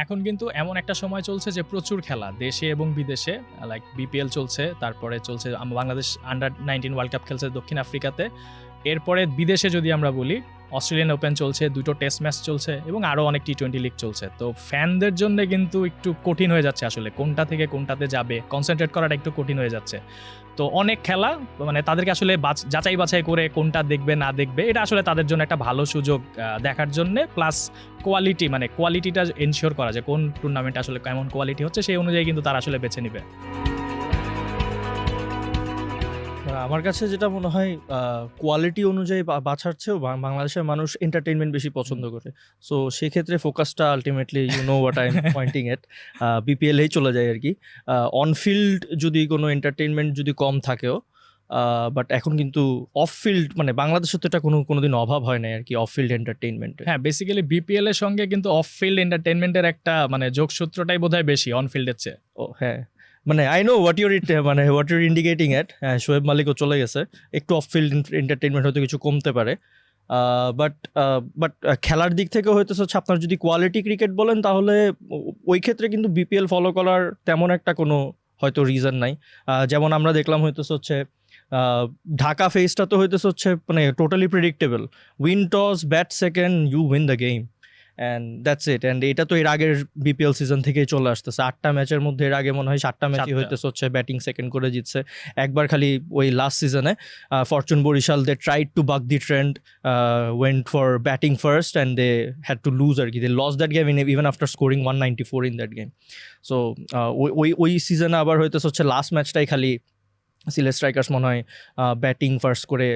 এখন কিন্তু এমন একটা সময় চলছে যে প্রচুর খেলা দেশে এবং বিদেশে, লাইক বিপিএল চলছে, তারপরে চলছে বাংলাদেশ আন্ডার-19 ওয়ার্ল্ড কাপ খেলছে দক্ষিণ আফ্রিকাতে। এরপরে বিদেশে যদি আমরা বলি, অস্ট্রেলিয়ান ওপেন চলছে, 2টো টেস্ট ম্যাচ চলছে এবং আরও অনেক টি-20 লিগ চলছে। তো ফ্যানদের জন্য কিন্তু একটু কঠিন হয়ে যাচ্ছে আসলে কোনটা থেকে কোনটাতে যাবে, কনসেন্ট্রেট করাটা একটু কঠিন হয়ে যাচ্ছে। তো অনেক খেলা, মানে তাদেরকে আসলে যাচাই বাছাই করে কোনটা দেখবে না দেখবে, এটা আসলে তাদের জন্য একটা ভালো সুযোগ দেখার জন্য, প্লাস কোয়ালিটি, মানে কোয়ালিটিটা এনশিওর করা যায় কোন টুর্নামেন্ট আসলে কেমন কোয়ালিটি হচ্ছে সেই অনুযায়ী কিন্তু তারা আসলে বেছে নিবে। আমার কাছে যেটা মনে হয় কোয়ালিটি অনুযায়ী বাছার চেয়েও বাংলাদেশের মানুষ এন্টারটেইনমেন্ট বেশি পছন্দ করে। সো সেক্ষেত্রে ফোকাসটা ultimately you know what I am pointing at, বিপিএলেই চলে যায় আর কি। অনফিল্ড যদি কোনো এন্টারটেইনমেন্ট যদি কম থাকেও, বাট এখন কিন্তু অফ ফিল্ড, মানে বাংলাদেশে তো এটা কোনোদিন অভাব হয় না আর কি অফ ফিল্ড এন্টারটেইনমেন্ট। হ্যাঁ, বেসিক্যালি বিপিএল এর সঙ্গে কিন্তু অফ ফিল্ড এন্টারটেইনমেন্টের একটা মানে যোগসূত্রটাই বোধহয় বেশি অন ফিল্ডের চেয়ে। ও হ্যাঁ, মানে I know what your indicating at. হ্যাঁ, শোয়েব মালিকও চলে গেছে, একটু অফ ফিল্ড এন্টারটেইনমেন্ট হয়তো কিছু কমতে পারে। বাট খেলার দিক থেকে হয়তো হচ্ছে আপনার যদি কোয়ালিটি ক্রিকেট বলেন তাহলে ওই ক্ষেত্রে কিন্তু বিপিএল ফলো করার তেমন একটা কোনো হয়তো রিজন নাই। যেমন আমরা দেখলাম হইতেছে হচ্ছে ঢাকা ফেসটা তো হইতেছে হচ্ছে মানে totally predictable, win toss bat second you win the game, and that's it. And এটা তো এর আগের বিপিএল সিজন থেকেই চলে আসতেছে। 8টা ম্যাচের মধ্যে এর আগে মনে হয় 7টা ম্যাচই হইতেছে হচ্ছে ব্যাটিং সেকেন্ড করে জিতছে। একবার খালি ওই লাস্ট সিজনে Fortune Barishal they tried to buck the trend, went for batting first and they had to lose আর কি। They loss that game even after scoring 194 in that game. So ওই সিজনে আবার হইতেছে হচ্ছে লাস্ট ম্যাচটাই খালি সিলেট স্ট্রাইকার্স মনে হয় ব্যাটিং ফার্স্ট করে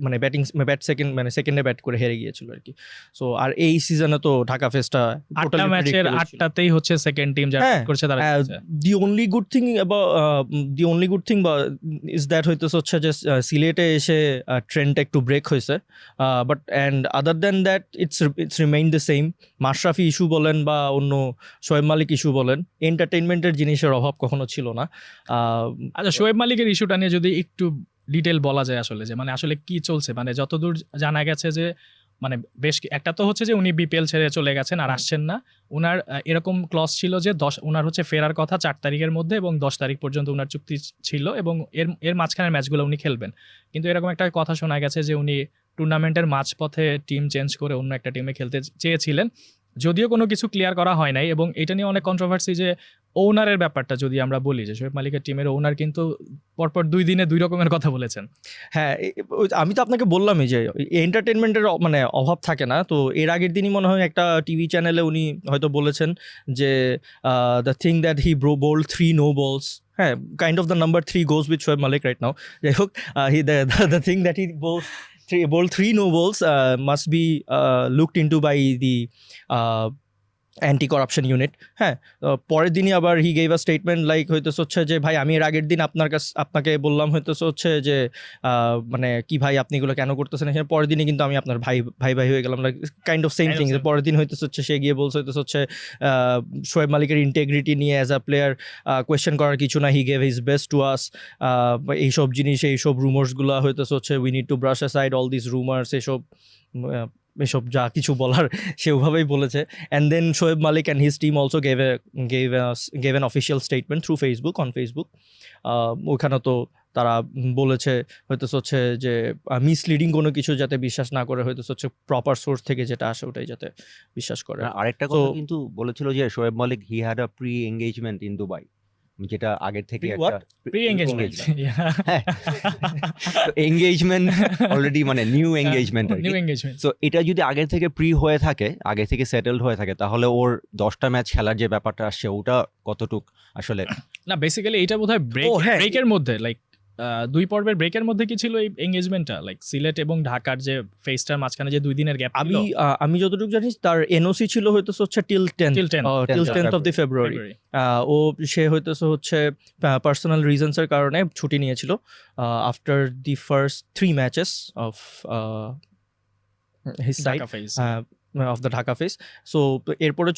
মানে সেকেন্ডে ব্যাট করে হেরে গিয়েছিল আর কি। সো আর এই সিজনে তো ঢাকা ফেস্টটা 8টা ম্যাচের 8টাতেই হচ্ছে সেকেন্ড টিম যারা করছে তারা। The only good thing is that হচ্ছে যে সিলেটে এসে ট্রেন্ডটা একটু ব্রেক হয়েছে, but and other than that it's remain the same. Mashrafe issue বলেন বা অন্য শোয়েব মালিক ইস্যু বলেন, এন্টারটেইনমেন্টের জিনিসের অভাব কখনো ছিল না। আচ্ছা, শোয়েব মালিকের ইস্যুটা নিয়ে যদি একটু ডিটেল বলা যায় আসলে, যে মানে আসলে কি চলছে, মানে যতদূর জানা গেছে যে মানে বেশ একটা তো হচ্ছে যে উনি বিপিএল ছেড়ে চলে গেছেন আর আসছেন না। উনার এরকম ক্লজ ছিল যে উনার হচ্ছে ফেরার কথা 4 তারিখের মধ্যে এবং 10 তারিখ পর্যন্ত উনার চুক্তি ছিল এবং এর মাঝখানের ম্যাচগুলো উনি খেলবেন। কিন্তু এরকম একটা কথা শোনা গেছে যে উনি টুর্নামেন্টের মাঝপথে টিম চেঞ্জ করে অন্য একটা টিমে খেলতে চেয়েছিলেন, যদিও কোনো কিছু ক্লিয়ার করা হয় নাই। এবং এটা নিয়ে অনেক কন্ট্রোভার্সি যে ওনারের ব্যাপারটা যদি আমরা বলি, যে শোয়েব মালিকের টিমের ওনার কিন্তু পরপর 2 দিনে 2 রকমের কথা বলেছেন। হ্যাঁ, আমি তো আপনাকে বললামই যে এন্টারটেনমেন্টের মানে অভাব থাকে না। তো এর আগের দিনই মনে হয় একটা টিভি চ্যানেলে উনি হয়তো বলেছেন যে the thing that he bowled 3 no balls, হ্যাঁ, kind of the number 3 goes with Shoaib Malik right now. যাই হোক, the thing that he bowled 3 no balls must be looked into by the anti corruption unit. হ্যাঁ, পরের দিনই আবার he gave a statement like হইতেছে হচ্ছে যে ভাই আমি এর আগের দিন আপনাকে বললাম হইতেছে হচ্ছে যে মানে কি ভাই আপনি এগুলো কেন করতেছেন, এখানে পরের দিনই কিন্তু আমি আপনার ভাই হয়ে গেলাম, like kind of same thing. পরের দিন হইতেছে হচ্ছে সে গিয়ে বলছে হইতেছে হচ্ছে শোয়েব মালিকের ইন্টেগ্রিটি নিয়ে অ্যাজ আ প্লেয়ার কোয়েশ্চেন করার কিছু না, he gave his best to us. এইসব জিনিস, এইসব রুমার্সগুলো হইতেছে হচ্ছে we need to brush aside all this rumours, এসব যা কিছু বলার সে ওভাবেই বলেছে। And then Shoaib Malik and his team also gave an official statement through Facebook, on Facebook. ওখানে তো তারা বলেছে হয়তো হচ্ছে যে মিসলিডিং কোনো কিছু যাতে বিশ্বাস না করে, হয়তো হচ্ছে প্রপার সোর্স থেকে যেটা আসে ওটাই যাতে বিশ্বাস করে। আরেকটা কথা কিন্তু বলেছিল যে Shoaib Malik he had a pre engagement in Dubai, যেটা আগের থেকে একটা প্রি এঙ্গেজমেন্ট এঙ্গেজমেন্ট অলরেডি, মানে নিউ এঙ্গেজমেন্ট। সো এটা যদি আগের থেকে প্রি হয়ে থাকে, আগে থেকে সেটেলড হয়ে থাকে, তাহলে ওর 10টা ম্যাচ খেলার যে ব্যাপারটা আসছে ওটা কতটুক আসলে না। বেসিক্যালি এটা বোধহয় ব্রেকের মধ্যে, লাইক 2 পর্বের ব্রেকের মধ্যে কি ছিল এই এঙ্গেজমেন্টটা, লাইক সিলেট এবং ঢাকার যে ফেসটার মাঝখানে যে 2 দিনের গ্যাপ। আমি যতটুকু জানি তার এনওসি ছিল হয়তো হচ্ছে টিল 10th অফ দি ফেব্রুয়ারি। ও সে হয়তো হচ্ছে পার্সোনাল রিজনসের কারণে ছুটি নিয়েছিল after the first 3 matches of his side of the Dhaka face. So এরপরে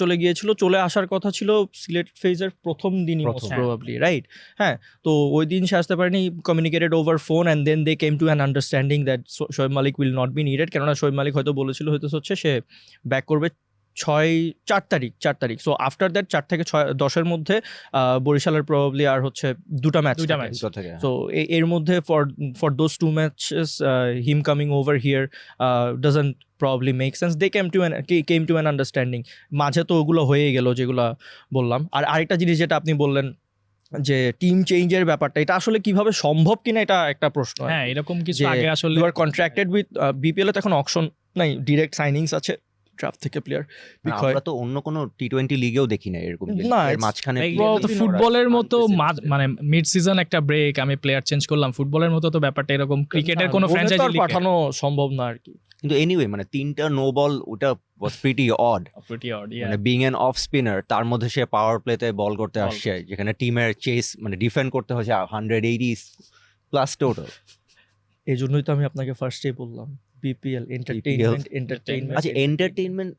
চলে আসার কথা ছিল সিলেট ফেজের প্রথম দিনই মোস্ট প্রবাবলি, রাইট? হ্যাঁ, তো ওই দিন সে আসতে পারেনি, communicated over phone and then they came to an understanding that Shoaib Malik will not be needed. কেননা শোয়েব মালিক হয়তো বলেছিল হয়তো হচ্ছে সে ব্যাক করবে 4 তারিখ। সো আফটার দ্যাট 4 থেকে 10-এর মধ্যে বরিশালের প্রবাবলি আর হচ্ছে দুটা ম্যাচ। সো এর মধ্যে for those 2 matches him coming over here doesn't probably make sense. They came to an understanding. মাঝে তো ওগুলো হয়ে গেল যেগুলো বললাম। আর আরেকটা জিনিস যেটা আপনি বললেন যে টিম চেঞ্জের ব্যাপারটা, এটা আসলে কিভাবে সম্ভব কিনা এটা একটা প্রশ্ন। হ্যাঁ, এরকম কিছু আগে আসলে you are contracted with BPL এ, তখন অকশন নাই, ডিরেক্ট সাইনিংস আছে, ড্রাফট থেকে প্লেয়ার পিক হয়। আমরা তো অন্য কোনো টি20 লিগেও দেখি না এরকম না, এর মাঝখানে ফুটবলের মতো মানে মিড সিজন একটা ব্রেক, আমি প্লেয়ার চেঞ্জ করলাম, ফুটবলের মতো তো ব্যাপারটা এরকম ক্রিকেটের কোনো ফ্র্যাঞ্চাইজি লিগে পাঠানো সম্ভব না আর কি। কিন্তু এনিওয়ে মানে 3টা নো বল, ওটা ওয়াজ প্রিটি অড। মানে বিং অ্যান অফ স্পিনার, তার মধ্যে সে পাওয়ার প্লেতে বল করতে আসছে, যেখানে টিমের চেস মানে ডিফেন্ড করতে হচ্ছে 180 প্লাস টোটাল। এই জন্যই তো আমি আপনাকে ফার্স্টেই বললাম বিপিএল এন্টারটেইনমেন্ট। আচ্ছা, এন্টারটেইনমেন্ট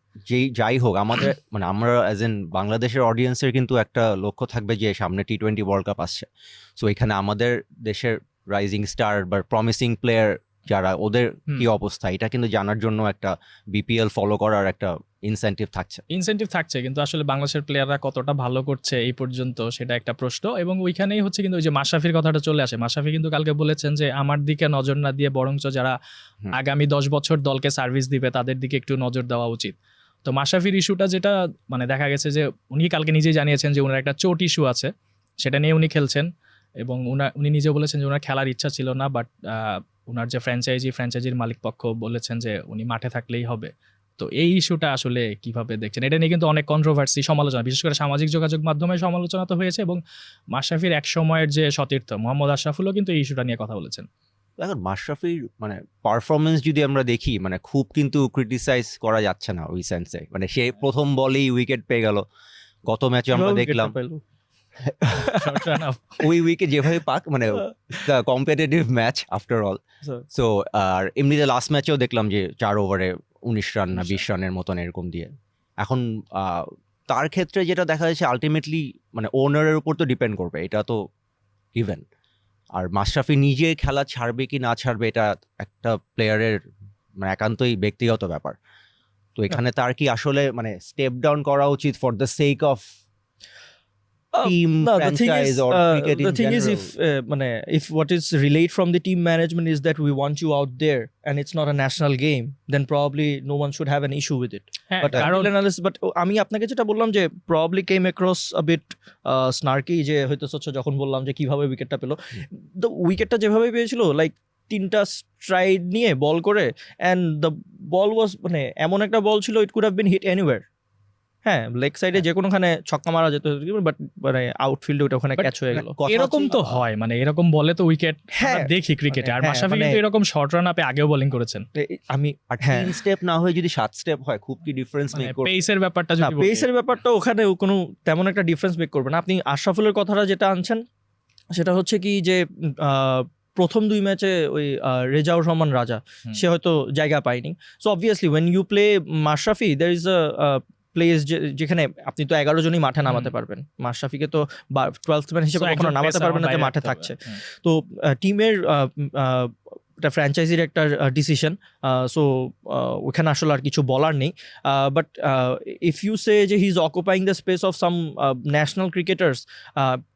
যাই হোক, আমাদের মানে আমরা অ্যাজ এন বাংলাদেশের অডিয়েন্সের কিন্তু একটা লক্ষ্য থাকবে যে সামনে টি20 ওয়ার্ল্ড কাপ আসছে। সো এখানে আমাদের দেশের রাইজিং স্টার বা প্রমিসিং প্লেয়ার যারা, ওদের কি অবস্থা, এটা কিন্তু জানার জন্য একটা বিপিএল ফলো করার একটা ইনসেন্টিভ থাকছে। কিন্তু আসলে বাংলাদেশের প্লেয়াররা কতটা ভালো করছে এই পর্যন্ত সেটা একটা প্রশ্ন। এবং ওইখানেই হচ্ছে কিন্তু ওই যে মাশরাফির কথাটা চলে আসে। মাশরাফি কিন্তু কালকে বলেছেন যে আমার দিকে নজর না দিয়ে বরঞ্চ যারা আগামী 10 বছর দলকে সার্ভিস দিবে তাদের দিকে একটু নজর দেওয়া উচিত। তো মাশরাফির ইস্যুটা যেটা মানে দেখা গেছে যে উনি কালকে নিজেই জানিয়েছেন যে ওনার একটা চোট ইস্যু আছে, সেটা নিয়ে উনি খেলছেন। এবং উনি নিজে বলেছেন যে ওনার খেলার ইচ্ছা ছিল না, বাট ওনার যে ফ্র্যাঞ্চাইজির মালিক পক্ষ বলেছেন যে উনি মাঠে থাকলেই হবে। তো এই ইস্যুটা আসলে কিভাবে দেখছেন? এটা নিয়ে কিন্তু অনেক কন্ট্রোভার্সি, সমালোচনা, বিশেষ করে সামাজিক যোগাযোগ মাধ্যমে সমালোচনা তো হয়েছে। এবং মাশরাফির এক সময়ের যে সতীর্থ মোহাম্মদ আশরাফুলও কিন্তু এই ইস্যুটা নিয়ে কথা বলেছেন। এখন মাশরাফির মানে পারফরমেন্স যদি আমরা দেখি, মানে খুব কিন্তু ক্রিটিসাইজ করা যাচ্ছে না ওই সেন্সে। মানে সে প্রথম বলেই উইকেট পেয়ে গেল। গত ম্যাচে আমরা দেখলাম ওই উইকেট যেভাবে পাক, মানে competitive match after all. So আর এমনিতে লাস্ট ম্যাচেও দেখলাম যে 4 ওভারে 19 রান না 20 রানের মতন এরকম দিয়ে। এখন তার ক্ষেত্রে যেটা দেখা যাচ্ছে আলটিমেটলি মানে ওনারের উপর তো ডিপেন্ড করবে, এটা তো গিভেন। আর মাশরাফি নিজে খেলা ছাড়বে কি না ছাড়বে এটা একটা প্লেয়ারের মানে একান্তই ব্যক্তিগত ব্যাপার। তো এখানে তার কি আসলে মানে স্টেপ ডাউন করা উচিত for the sake of team, franchise or cricket in general? The thing is, if what is relayed from the team management is that we want you out there and it's not a national game, then probably no one should have an issue with it. But আমি আপনাকে যেটা বললাম যে probably came across a bit snarky, যে হয়তো যখন বললাম যে কিভাবে উইকেটটা পেলো, the উইকেটটা যেভাবে পেয়েছিল লাইক 3টা স্ট্রাইড নিয়ে বল করে, and the ball was মানে এমন একটা বল ছিল, it could have been hit anywhere. হ্যাঁ, লেগ সাইডে যে কোনোখানে ছক্কা মারা যেত, বাট মানে আউটফিল্ডে ওটা ওখানে ক্যাচ হয়ে গেল। এরকম তো হয়, মানে এরকম বলে তো উইকেট দেখি ক্রিকেটে। আর মাশরাফি কিন্তু এরকম শর্ট রান আপে আগেও বোলিং করেছেন। আমি 3 স্টেপ না হয়ে যদি 7 স্টেপ হয়, খুব কি ডিফারেন্স মেক করবে? পেসের ব্যাপারটা ওখানে কোনো তেমন একটা ডিফারেন্স মেক করবে না। আপনি আশরাফুলের কথাটা যেটা আনছেন সেটা হচ্ছে কি যে প্রথম 2 ম্যাচে ওই রেজাউর রহমান রাজা সে হয়তো জায়গা পায়নি। So obviously when you play Mashrafe, there is a place যেখানে আপনি তো 11 জনই মাঠে নামাতে পারবেন। মাশরাফিকে তো 12th ম্যান হিসেবে কখনো নামাতে পারবেন না, যে মাঠে থাকছে। তো টিমের এটা ফ্র্যাঞ্চাইজির একটা ডিসিশন। সো ওখানে আসলে আর কিছু বলার নেই। বাট ইফ ইউ সে যে he is occupying the space of some national cricketers,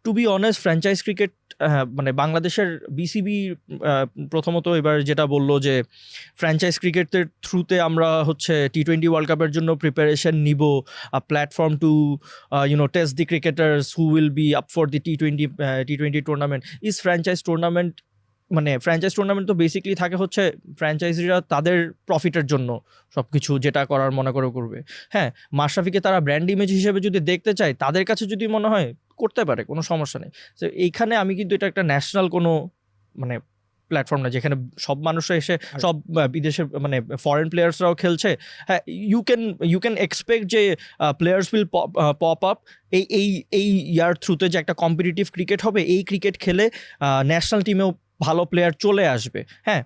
to be honest franchise cricket মানে বাংলাদেশের বিসিবি প্রথমত এবার যেটা বললো যে ফ্র্যাঞ্চাইজ ক্রিকেটের থ্রুতে আমরা হচ্ছে টি20 ওয়ার্ল্ড কাপের জন্য প্রিপারেশন নিব, platform to test the cricketers who will be up for the T20 tournament. Is franchise tournament মানে ফ্র্যাঞ্চাইজ টুর্নামেন্ট তো বেসিক্যালি থাকে হচ্ছে ফ্র্যাঞ্চাইজিরা তাদের প্রফিটের জন্য সব কিছু যেটা করার মনে করে করবে। হ্যাঁ, মাশরাফিকে তারা ব্র্যান্ড ইমেজ হিসেবে যদি দেখতে চায়, তাদের কাছে যদি মনে হয় করতে পারে, কোনো সমস্যা নেই। তো এইখানে আমি কিন্তু এটা একটা ন্যাশনাল কোনো মানে প্ল্যাটফর্ম না যেখানে সব মানুষরা এসে সব বিদেশের মানে ফরেন প্লেয়ার্সরাও খেলছে। হ্যাঁ, ইউ ক্যান এক্সপেক্ট যে প্লেয়ার্স উইল পপ আপ এই ইয়ার থ্রুতে, যে একটা কম্পিটিটিভ ক্রিকেট হবে, এই ক্রিকেট খেলে ন্যাশনাল টিমেও ভালো প্লেয়ার চলে আসবে। হ্যাঁ,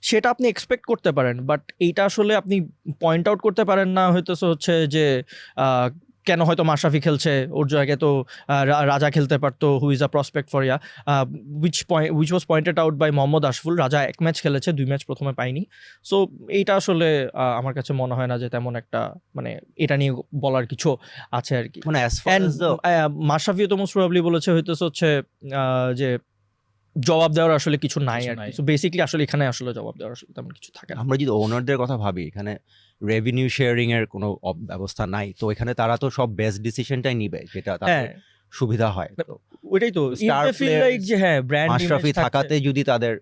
সেটা আপনি এক্সপেক্ট করতে পারেন, বাট এইটা আসলে আপনি পয়েন্ট আউট করতে পারেন না হচ্ছে যে কেন হয়তো মাশরাফি খেলছে, ওর জায়গায় তো রাজা খেলতে পারতো, who is a prospect for which was pointed out by Mohammad Ashraful. Raza 1 match খেলেছে, 2 ম্যাচ প্রথমে পায়নি। সো এইটা আসলে আমার কাছে মনে হয় না যে তেমন একটা মানে এটা নিয়ে বলার কিছু আছে আর কি। মানে as far as the- মাশরাফিও তো মোস্ট প্রবাবলি বলেছে হচ্ছে যে জবাব দেওয়ার আসলে কিছু নাই কিছু আর নাই। কি। সো বেসিক্যালি আসলে এখানে আসলে জবাব দেওয়ার আসলে তেমন কিছু থাকে না। আমরা যদি ওনারদের কথা ভাবি, এখানে রেভিনিউ শেয়ারিং এর কোনো ব্যবস্থা নাই, তো এখানে তারা তো সব বেস্ট ডিসিশনটাই নিবে যেটা তাদের হ্যাঁ সুবিধা হয়। তো ওইটাই তো Star it feel players, like যে হ্যাঁ ব্র্যান্ড মাশরাফি থাকাতে যদি তাদের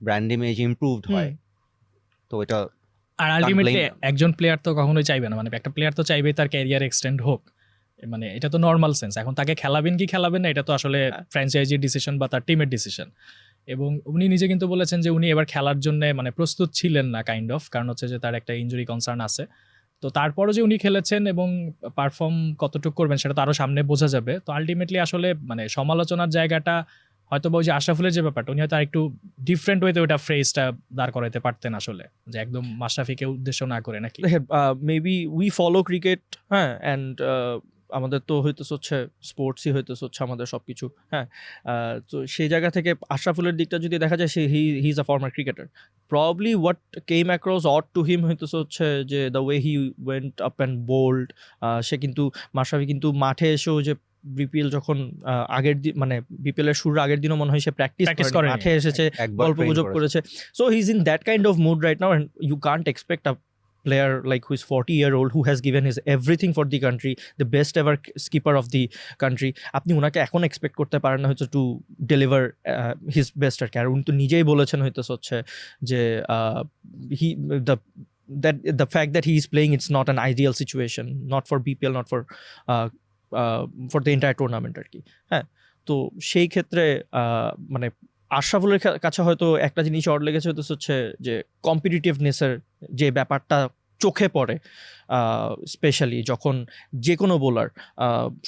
ব্র্যান্ড ইমেজ ইমপ্রুভড হয়, তো এটা আর আলটিমেটলি blame them. একজন প্লেয়ার তো কখনোই চাইবে না, মানে একটা প্লেয়ার তো চাইবে তার ক্যারিয়ার এক্সটেন্ড হোক, মানে এটা তো নর্মাল সেন্স। এখন তাকে খেলাবেন কি খেলাবেন না এটা তো আসলে ফ্র্যাঞ্চাইজির ডিসিশন বা তার টিমের ডিসিশন। এবং উনি নিজে কিন্তু বলেছেন যে উনি এবার খেলার জন্য মানে প্রস্তুত ছিলেন না কাইন্ড অফ, কারণ হচ্ছে যে তার একটা ইনজুরি কনসার্ন আছে। তো তারপরও যে উনি খেলেছেন এবং পারফর্ম কতটুকু করবেন সেটা তো আরও সামনে বোঝা যাবে। তো আলটিমেটলি আসলে মানে সমালোচনার জায়গাটা হয়তো বা ওই যে আশরাফুলের যে ব্যাপারটা, উনি হয়তো একটু ডিফারেন্ট ওয়েতে ওইটা ফ্রেজটা দাঁড় করাইতে পারতেন আসলে, যে একদম মাশরাফিকে উদ্দেশ্য না করে নাকি। মেবি উই ফলো ক্রিকেট, হ্যাঁ, অ্যান্ড আমাদের তো হইতেছে হচ্ছে স্পোর্টসই হইতেছে হচ্ছে আমাদের সব কিছু, হ্যাঁ। তো সেই জায়গা থেকে আশরাফুলের দিকটা যদি দেখা যায়, সে he is a former cricketer. Probably what came across odd to him হইতেছে হচ্ছে যে the way he went up and bowled. সে কিন্তু মাশরাফি কিন্তু মাঠে এসেও যে বিপিএল যখন আগের দিন মানে বিপিএল এর শুরুর আগের দিনও মনে হয় সে প্র্যাকটিস করে মাঠে এসেছে, একবার গল্প গুজব করেছে। So he is in that kind of mood right now, and you can't expect a player like who is 40-year-old who has given his everything for the country, the best ever skipper of the country, আপনি ওনাকে এখন expect করতে পারেন না হচ্ছে to deliver his best আর কি। আর উনি তো নিজেই বলেছেন হচ্ছে যে হি the fact that he is playing, it's not an ideal situation, not for BPL, not for the entire tournament আর কি, হ্যাঁ। তো সেই ক্ষেত্রে মানে আশরাফুলের কাছে হয়তো একটা জিনিস অড লেগেছে হচ্ছে যে কম্পিটিটিভনেসের যে ব্যাপারটা চোখে পড়ে, স্পেশালি যখন যে কোনো বোলার,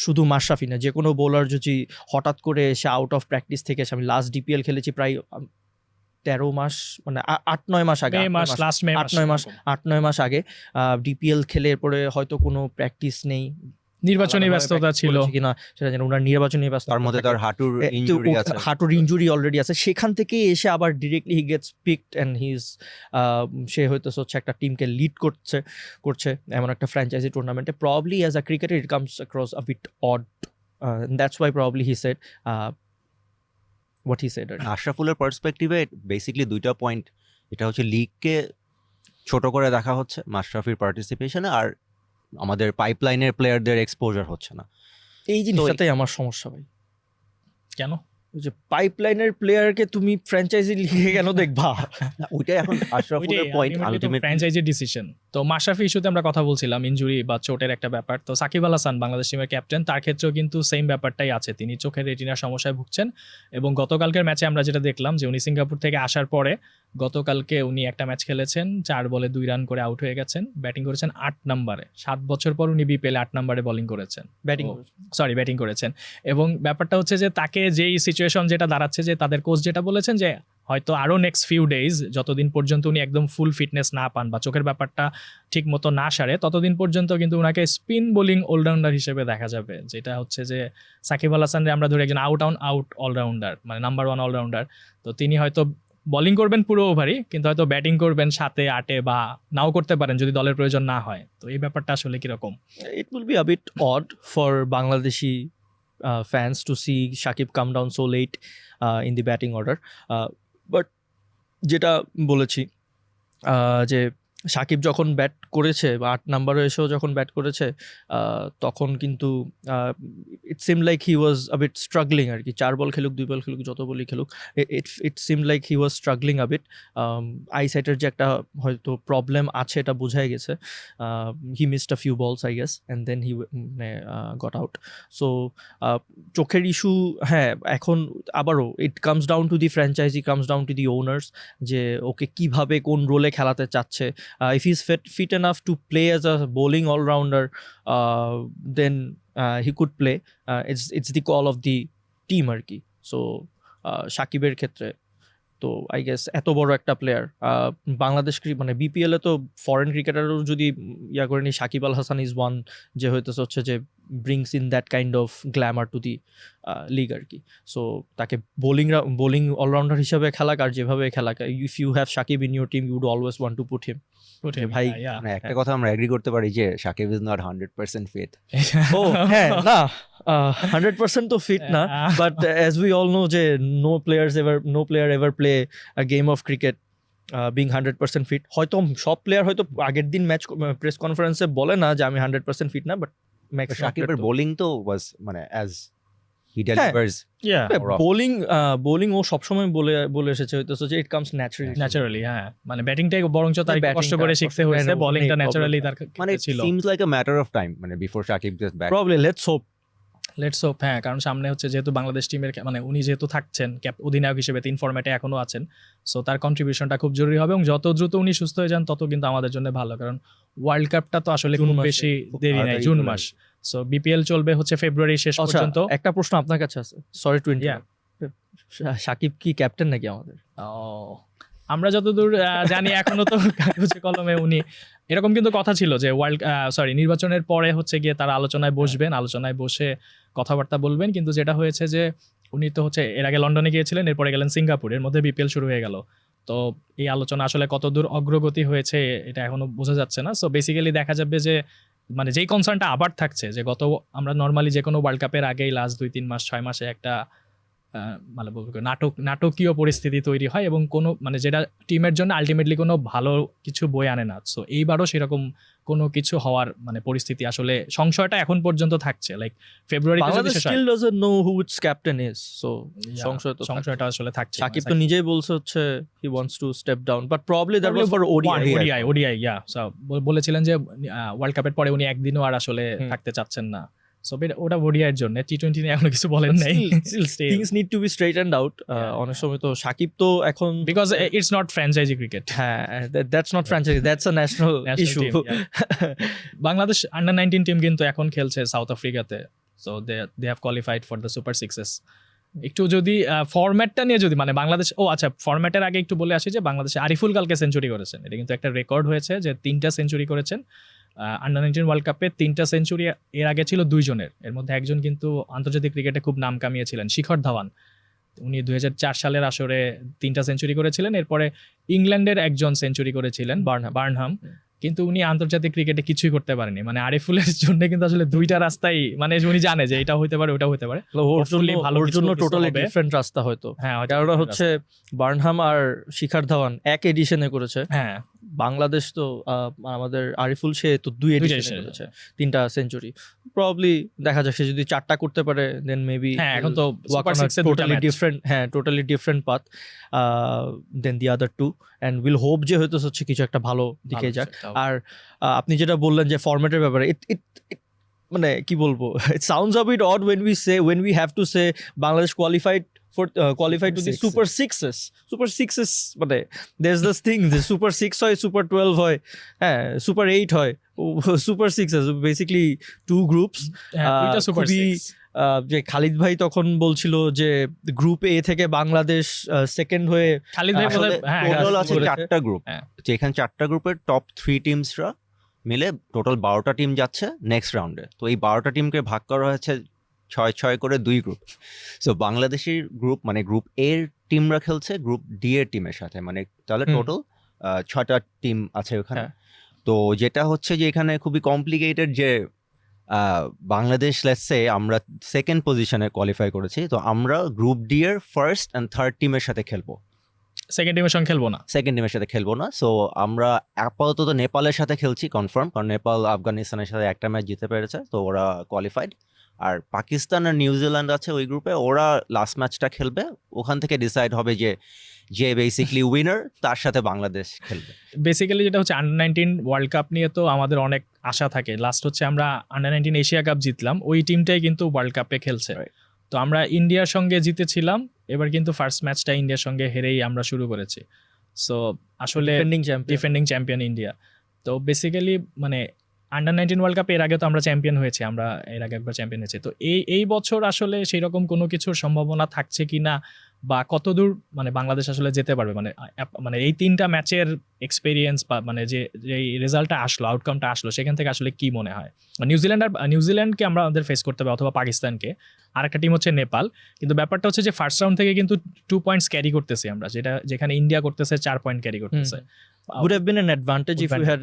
শুধু মাশরাফি না, যে কোনো বোলার যদি হঠাৎ করে এসে আউট অফ প্র্যাকটিস থেকে এসে, আমি লাস্ট ডিপিএল খেলেছি প্রায় 13 মাস মানে 8-9 মাস আগে, 8-9 মাস আগে ডিপিএল খেলে এরপরে হয়তো কোনো প্র্যাকটিস নেই, নির্বাচনী ব্যস্ততা ছিল কিনা সেটা জানি, ওনার নির্বাচনী ব্যস্ততা, তার মধ্যে তার হাঁটুর ইনজুরি অলরেডি আছে, সেখান থেকে এসে আবার directly he gets picked and সে হয়তো হচ্ছে একটা টিমকে লিড করছে এমন একটা ফ্র্যাঞ্চাইজি টুর্নামেন্টে। Probably as a cricketer it comes across a bit odd, that's why probably he said what he said. আশরাফুলের পার্সপেক্টিভে বেসিক্যালি দুইটা পয়েন্ট, এটা হচ্ছে লিগকে ছোট করে দেখা হচ্ছে মাশরাফির পার্টিসিপেশনে, আর আমাদের পাইপলাইনের প্লেয়ারদের এক্সপোজার হচ্ছে না। এই জিনিসটাই আমার সমস্যা ভাই। কেন? যে পাইপলাইনের প্লেয়ারকে তুমি ফ্র্যাঞ্চাইজি লিগে কেন দেখবা? ওইটাই এখন আশরাফুলের পয়েন্ট, আলটিমেটলি ফ্র্যাঞ্চাইজি ডিসিশন। তো মাশরাফি ইস্যুতে আমরা কথা বলছিলাম, ইনজুরি বা চোটের একটা ব্যাপার। তো সাকিব আল হাসান বাংলাদেশ টিমের ক্যাপ্টেন, তার ক্ষেত্রেও কিন্তু সেম ব্যাপারটাই আছে, তিনি চোখের রেটিনার সমস্যায় ভুগছেন। এবং গতকালকের ম্যাচে আমরা যেটা দেখলাম যে উনি সিঙ্গাপুর থেকে আসার পরে গতকালকে উনি একটা ম্যাচ খেলেছেন, 4 বলে 2 রান করে আউট হয়ে গেছেন, ব্যাটিং করেছেন 8 নম্বরে। 7 বছর পর উনি বিপিএল 8 নম্বরে বোলিং করেছেন, ব্যাটিং করেছেন। এবং ব্যাপারটা হচ্ছে যে তাকে যেই সিচুয়েশন যেটা দাঁড়াচ্ছে, যে তাদের কোচ যেটা বলেছেন যে হয়তো আরও নেক্সট ফিউ ডেজ যতদিন পর্যন্ত উনি একদম ফুল ফিটনেস না পান বা চোখের ব্যাপারটা ঠিক মতো না সারে, ততদিন পর্যন্ত কিন্তু ওনাকে স্পিন বোলিং অলরাউন্ডার হিসেবে দেখা যাবে, যেটা হচ্ছে যে সাকিব আল হাসানরে আমরা ধরে একজন আউট অলরাউন্ডার, মানে নাম্বার 1 অলরাউন্ডার। তো তিনি হয়তো বোলিং করবেন পুরো ওভারই, কিন্তু হয়তো ব্যাটিং করবেন 7-এ 8-এ বা নাও করতে পারেন যদি দলের প্রয়োজন না হয়। তো এই ব্যাপারটা আসলে কিরকম? It will be a bit odd for Bangladeshi fans to see Shakib come down so late in the batting order, but যেটা বলেছি যে সাকিব যখন ব্যাট করেছে বা 8 নাম্বারে এসেও যখন ব্যাট করেছে, তখন কিন্তু it seem like he was a bit struggling আর কি। 4 বল খেলুক 2 বল খেলুক যত বলই খেলুক, it seem like he was struggling a bit. আইসাইটের যে একটা হয়তো প্রবলেম আছে এটা বোঝাই গেছে। He missed a few balls I guess and then he got out. So চোখের ইস্যু, হ্যাঁ, এখন আবারও it comes down to the franchise, comes down to the owners, যে ওকে কীভাবে কোন রোলে খেলাতে চাচ্ছে। If he's fit enough to play as a bowling all-rounder, then he could play. It's the call of the team আর কি। So সাকিবের ক্ষেত্রে তো আই গেস এত বড় একটা প্লেয়ার বাংলাদেশ মানে বিপিএল এ তো ফরেন ক্রিকেটারও যদি ইয়া করে নি, সাকিব আল হাসান ইজ ওয়ান যে হচ্ছে যে brings in that kind of glamour to the league আর কি। সো তাকে বোলিং অলরাউন্ডার হিসাবে খেলাক আর যেভাবে খেলাক, if you have Shakib in your team you would always want to put him. ভাই মানে একটা কথা আমরা এগ্রি করতে পারি যে সাকিব ইজ নট 100% ফিট। ও হ্যাঁ, না 100% তো ফিট না, but as we all know যে no player ever play a game of cricket being 100% fit. হয়তো সব প্লেয়ার হয়তো আগের দিন ম্যাচ প্রেস কনফারেন্সে বলে না যে আমি 100% ফিট না, বাট সাকিবের বোলিং তো ওয়াজ মানে অ্যাজ হি ডেলিভারস বোলিং ও সবসময় বলে এসেছে হয়তো যে ইট কামস ন্যাচারালি। হ্যাঁ, মানে ব্যাটিংটাই বরঞ্চ তার কষ্ট করে শিখতে হয়েছে, বোলিংটা ন্যাচারালি তার মানে ছিল। Seems like a matter of time মানে before Shakib just back. Probably let's hope. হ্যাঁ, কারণ সামনে হচ্ছে যেহেতু বাংলাদেশ টিমের মানে উনি যেহেতু থাকছেন অধিনায়ক হিসেবে 3 ফরম্যাটে এখনো আছেন, সো তার কন্ট্রিবিউশনটা খুব জরুরি হবে এবং যত দ্রুত উনি সুস্থ হয়ে যান তত কিন্তু আমাদের জন্য ভালো, কারণ ওয়ার্ল্ড কাপটা তো আসলে খুব বেশি দেরি নাই, জুন মাস। সো বিপিএল চলবে হচ্ছে ফেব্রুয়ারি শেষ পর্যন্ত। একটা প্রশ্ন আপনার কাছে আছে, সরি টু ইন্টারাপ্ট, সাকিব কি ক্যাপ্টেন নাকি আমাদের? আমরা যতদূর জানি এখনো তো কাগজে কলমে উনি, এরকম কিন্তু কথা ছিল যে নির্বাচনের পরে হচ্ছে গিয়ে তারা আলোচনায় বসবেন, আলোচনায় বসে কথাবার্তা বলবেন, কিন্তু যেটা হয়েছে যে উনি তো হচ্ছে এর আগে লন্ডনে গিয়েছিলেন, এরপরে গেলেন সিঙ্গাপুর, এর মধ্যে বিপিএল শুরু হয়ে গেল। তো এই আলোচনা আসলে কতদূর অগ্রগতি হয়েছে এটা এখনো বোঝা যাচ্ছে না। সো বেসিক্যালি দেখা যাবে যে মানে যেই কনসার্নটা আবার থাকছে যে আমরা নর্মালি যে কোনো ওয়ার্ল্ড কাপের আগেই লাস্ট 2-3 মাস 6 মাসে একটা মানে নাটকীয় পরিস্থিতি তৈরি হয় এবং কোনো মানে যেটা টিমের জন্য আলটিমেটলি কোনো ভালো কিছু বয়ে আনে না। সো এইবারও সেরকম কোনো কিছু হওয়ার মানে পরিস্থিতি আসলে সংশয়টা এখন পর্যন্ত থাকছে। লাইক ফেব্রুয়ারিতে যদি শেষ হয়, still doesn't know who its captain is, so সংশয়টা আসলে থাকছে। সাকিব তো নিজেই বলছে হচ্ছে he wants to step down, but probably that was for ODI so বলেছিলেন যে ওয়ার্ল্ড কাপের পরে উনি একদিনও আর আসলে থাকতে চাচ্ছেন না। সো ওটা ওডিআই এর জন্য, টি20 নিয়ে এখনো কিছু বলেন নাই। things need to be straightened out. অনেক সময় তো সাকিব তো এখন because it's not franchise cricket. হ্যাঁ, that's not franchise, that's a national issue. Bangladesh under 19 team কিন্তু এখন খেলছে সাউথ আফ্রিকাতে, so they have qualified for the Super Sixes. একটু যদি ফরম্যাটটা নিয়ে যদি মানে বাংলাদেশ ফরম্যাটের আগে একটু বলে আসি যে বাংলাদেশে আরিফুল কালকে সেঞ্চুরি করেছেন, এটা কিন্তু একটা রেকর্ড হয়েছে যে 3টা সেঞ্চুরি করেছেন আন্ডার 19 ওয়ার্ল্ড কাপে। 3টা সেঞ্চুরি এর আগে ছিল 2 জনের, এর মধ্যে একজন কিন্তু আন্তর্জাতিক ক্রিকেটে খুব নাম কামিয়েছিলেন, শিখর ধাওয়ান। উনি 2004 সালের আসরে 3টা সেঞ্চুরি করেছিলেন। এরপরে ইংল্যান্ডের একজন সেঞ্চুরি করেছিলেন বার্নহাম, কিন্তু উনি আন্তর্জাতিক ক্রিকেটে কিছুই করতে পারেনি। মানে আরিফুলের জন্য কিন্তু আসলে দুইটা রাস্তাই, মানে উনি জানে যে এটা হইতে পারে ওটা হইতে পারে, ওর জন্য টোটালি ডিফারেন্ট রাস্তা হয়তো। হ্যাঁ, কারণ হচ্ছে বার্নহাম আর শিখর ধাওয়ান এক এডিশনে করেছে, হ্যাঁ বাংলাদেশ তো আমাদের আরিফুল সে তো 2 এডিশনে করেছে 3টা সেঞ্চুরি। প্রবাবলি দেখা যাক সে যদি 4টা করতে পারে দেন মেবি এখন তো totally different path then the other two, and will hope যে হয়তো হচ্ছে কিছু একটা ভালো দিকে যাক। আর আপনি যেটা বললেন যে ফরম্যাটের ব্যাপারে, মানে কি বলবো, it sounds a bit odd when we have to say Bangladesh qualified to the Super Sixes. মানে there's this thing, the Super 6 হয়, Super 12 হয়, হ্যাঁ Super 8 হয়, Super Sixes basically 2 groups. যে খালিদ ভাই তখন বলছিল যে গ্রুপ এ থেকে বাংলাদেশ সেকেন্ড হয়ে, খালিদ ভাই টোটাল আছে 4টা গ্রুপ, যেখানে 4টা গ্রুপের টপ 3 টিমসরা মিলে টোটাল 12টা টিম যাচ্ছে নেক্সট রাউন্ডে। তো এই 12টা টিমকে ভাগ করা হয়েছে 6 করে 2 গ্রুপ। সো বাংলাদেশের গ্রুপ মানে গ্রুপ এর টিমরা খেলছে গ্রুপ ডি এর টিমের সাথে, মানে তাহলে টোটাল 6টা টিম আছে ওখানে। তো যেটা হচ্ছে যে এখানে খুবই কমপ্লিকেটেড যে বাংলাদেশ লেটস সে আমরা সেকেন্ড পজিশনে কোয়ালিফাই করেছি, তো আমরা গ্রুপ ডি এর ফার্স্ট অ্যান্ড থার্ড টিমের সাথে খেলবো, সেকেন্ড টিমের সাথে খেলবো না। সো আমরা আপাতত নেপালের সাথে খেলছি কনফার্ম, কারণ নেপাল আফগানিস্তানের সাথে একটা ম্যাচ জিতে পেরেছে, তো ওরা কোয়ালিফাইড। আর পাকিস্তান আর নিউজিল্যান্ড আছে ওই গ্রুপে, ওরা লাস্ট ম্যাচটা খেলবে, ওখান থেকে ডিসাইড হবে যে বেসিক্যালি উইনার তার সাথে বাংলাদেশ খেলবে। বেসিক্যালি যেটা হচ্ছে আন্ডার 19 ওয়ার্ল্ড কাপ নিয়ে তো আমাদের অনেক আশা থাকে। লাস্ট হচ্ছে আমরা আন্ডার 19 এশিয়া কাপ জিতলাম, ওই টিমটাই কিন্তু ওয়ার্ল্ড কাপে খেলছে। তো আমরা ইন্ডিয়ার সঙ্গে জিতেছিলাম, এবার কিন্তু ফার্স্ট ম্যাচটা ইন্ডিয়ার সঙ্গে হেরেই আমরা শুরু করেছি। সো আসলে ডিফেন্ডিং চ্যাম্পিয়ন ইন্ডিয়া। তো বেসিক্যালি মানে আন্ডার 19 ওয়ার্ল্ড কাপে এর আগে তো আমরা চ্যাম্পিয়ন হয়েছি, আমরা এর আগে একবার চ্যাম্পিয়ন হয়েছি। তো এই বছর আসলে সেই রকম কোনো কিছুর সম্ভাবনা থাকছে কি না বা কতদূর মানে বাংলাদেশ আসলে যেতে পারবে, মানে মানে এই 3টা ম্যাচের এক্সপেরিয়েন্স বা মানে যে রেজাল্টটা আসলো, আউটকামটা আসলো, সেখান থেকে আসলে কি মনে হয়? নিউজিল্যান্ডকে আমরা আমাদের ফেস করতে হবে, অথবা পাকিস্তানকে। আর একটা টিম হচ্ছে নেপাল। কিন্তু ব্যাপারটা হচ্ছে যে ফার্স্ট রাউন্ড থেকে কিন্তু 2 পয়েন্টস ক্যারি করতেছি আমরা, যেখানে ইন্ডিয়া করতেছে 4 পয়েন্ট ক্যারি করতেছে। would have been an advantage if we had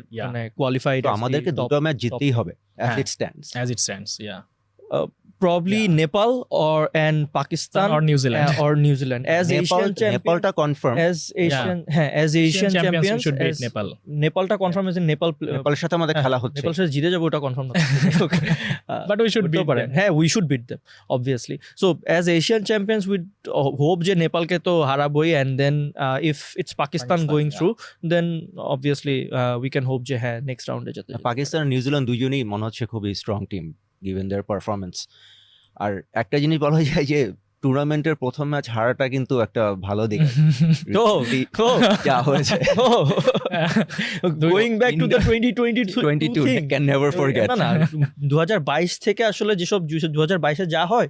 qualified. তো আমাদেরকে দুটো ম্যাচ জিততেই হবে as it stands. Probably Nepal and Pakistan or New Zealand as Asian champions. নেপালটা confirm, as Asian champions should be as Nepal টা confirm আছে, নেপালের সাথে আমাদের খেলা হচ্ছে, নেপাল সাথে জিতে যাবে ওটা কনফার্ম না। but we should beat them. we should beat them obviously. So as Asian champions we hope যে নেপালকে তো হারাবোই, and then if it's Pakistan going through, then obviously we can hope যে next round এ যেতে। পাকিস্তান আর New Zealand দুজনেই মনে হচ্ছে খুবই strong team given their performance. আর একটা জিনিস বলা যায় যে টুর্নামেন্টের প্রথম ম্যাচ হারাটা কিন্তু একটা ভালো দিক। যা হয়েছে going back to the 2022 they can never forget. না 2022 থেকে আসলে যেসব 2022 এ যা হয়,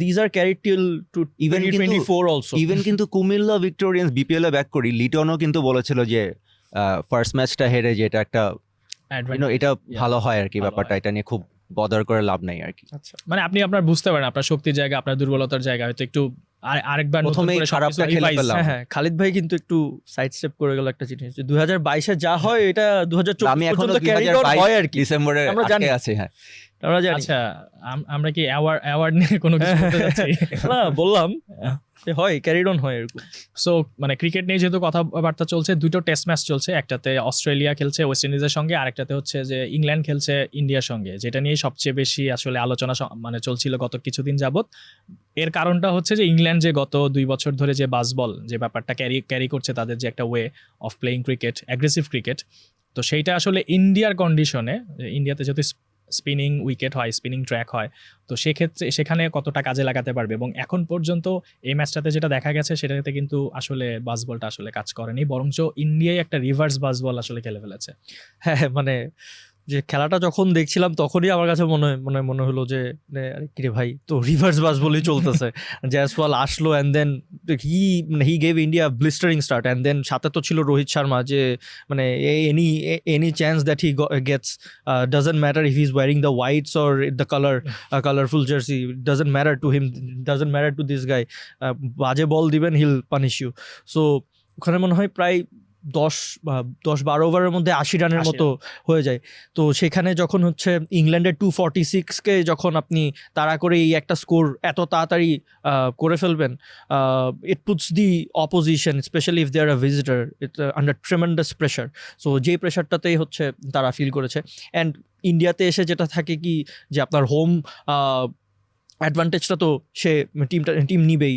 these are carried till to even 2024 also. Even কিন্তু কুমিল্লা ভিক্টোরিয়ান্স বিপিএল এ ব্যাক করি, লিটনও কিন্তু বলেছিল যে ফার্স্ট ম্যাচটা হেরে যে এটা একটা এটা ভালো হয় আর কি, ব্যাপারটা এটা নিয়ে খুব বদার করে লাভ নাই আর কি। আচ্ছা, মানে আপনি আপনার বুঝতে পারেন আপনার শক্তির জায়গা, আপনার দুর্বলতার জায়গা, হয়তো একটু আরেকবার প্রথমেই খারাপটা খেলে ফেললাম। খালিদ ভাই কিন্তু একটু সাইড স্টেপ করে গেল একটা জিনিস, যে 2022 এ যা হয় এটা 2024 পর্যন্ত ক্যারি হয় আর কি, ডিসেম্বরে আমরা জানি আছে। আমরা জানি। আচ্ছা, আমরা কি অ্যাওয়ার্ড নিয়ে কোনো কিছু বলতে যাচ্ছি? না, বললাম হয়, ক্যারিড অন হয় এরকম। সো মানে ক্রিকেট নিয়ে যেহেতু কথাবার্তা চলছে, দুটো টেস্ট ম্যাচ চলছে, একটাতে অস্ট্রেলিয়া খেলছে ওয়েস্ট ইন্ডিজের সঙ্গে, আরেকটাতে হচ্ছে যে ইংল্যান্ড খেলছে ইন্ডিয়ার সঙ্গে, যেটা নিয়ে সবচেয়ে বেশি আসলে আলোচনা মানে চলছিল গত কিছুদিন যাবত। এর কারণটা হচ্ছে যে ইংল্যান্ড যে গত 2 বছর ধরে যে বাসবল যে ব্যাপারটা ক্যারি করছে, তাদের যে একটা way of playing cricket, aggressive cricket, তো সেইটা আসলে ইন্ডিয়ার কন্ডিশনে, ইন্ডিয়াতে যেহেতু স্পিনিং উইকেট হয়, স্পিনিং ট্র্যাক হয়, তো সেক্ষেত্রে সেখানে কতটা কাজে লাগাতে পারবে। এবং এখন পর্যন্ত এই ম্যাচটাতে যেটা দেখা গেছে, সেটাতে কিন্তু আসলে বাসবলটা আসলে কাজ করেনি, বরঞ্চ ইন্ডিয়ায় একটা রিভার্স বাসবল আসলে খেলে ফেলেছে। হ্যাঁ, মানে যে খেলাটা যখন দেখছিলাম তখনই আমার কাছে মনে হলো যে কিরে ভাই, তো রিভার্স বাস বলেই চলতেছে। জয়সওয়াল আসলো and then he gave India blistering start, and then সাথে তো ছিল রোহিত শর্মা, যে মানে any chance that he gets, doesn't matter if he is wearing the whites or the colourful jersey, doesn't matter to him, doesn't matter to this guy, বাজে ball দিবেন, hill punish you. So ওখানে মনে হয় প্রায় 10-12 ওভারের মধ্যে 80 রানের মতো হয়ে যায়। তো সেখানে যখন হচ্ছে ইংল্যান্ডের 246কে যখন আপনি তাড়া করে এই একটা স্কোর এত তাড়াতাড়ি করে ফেলবেন, it puts the opposition, specially if they are a visitor, it under tremendous pressure. So যেই প্রেশারটাতেই হচ্ছে তারা ফিল করেছে। অ্যান্ড ইন্ডিয়াতে এসে যেটা থাকে কি, যে আপনার হোম অ্যাডভান্টেজটা তো সে টিম নিবেই।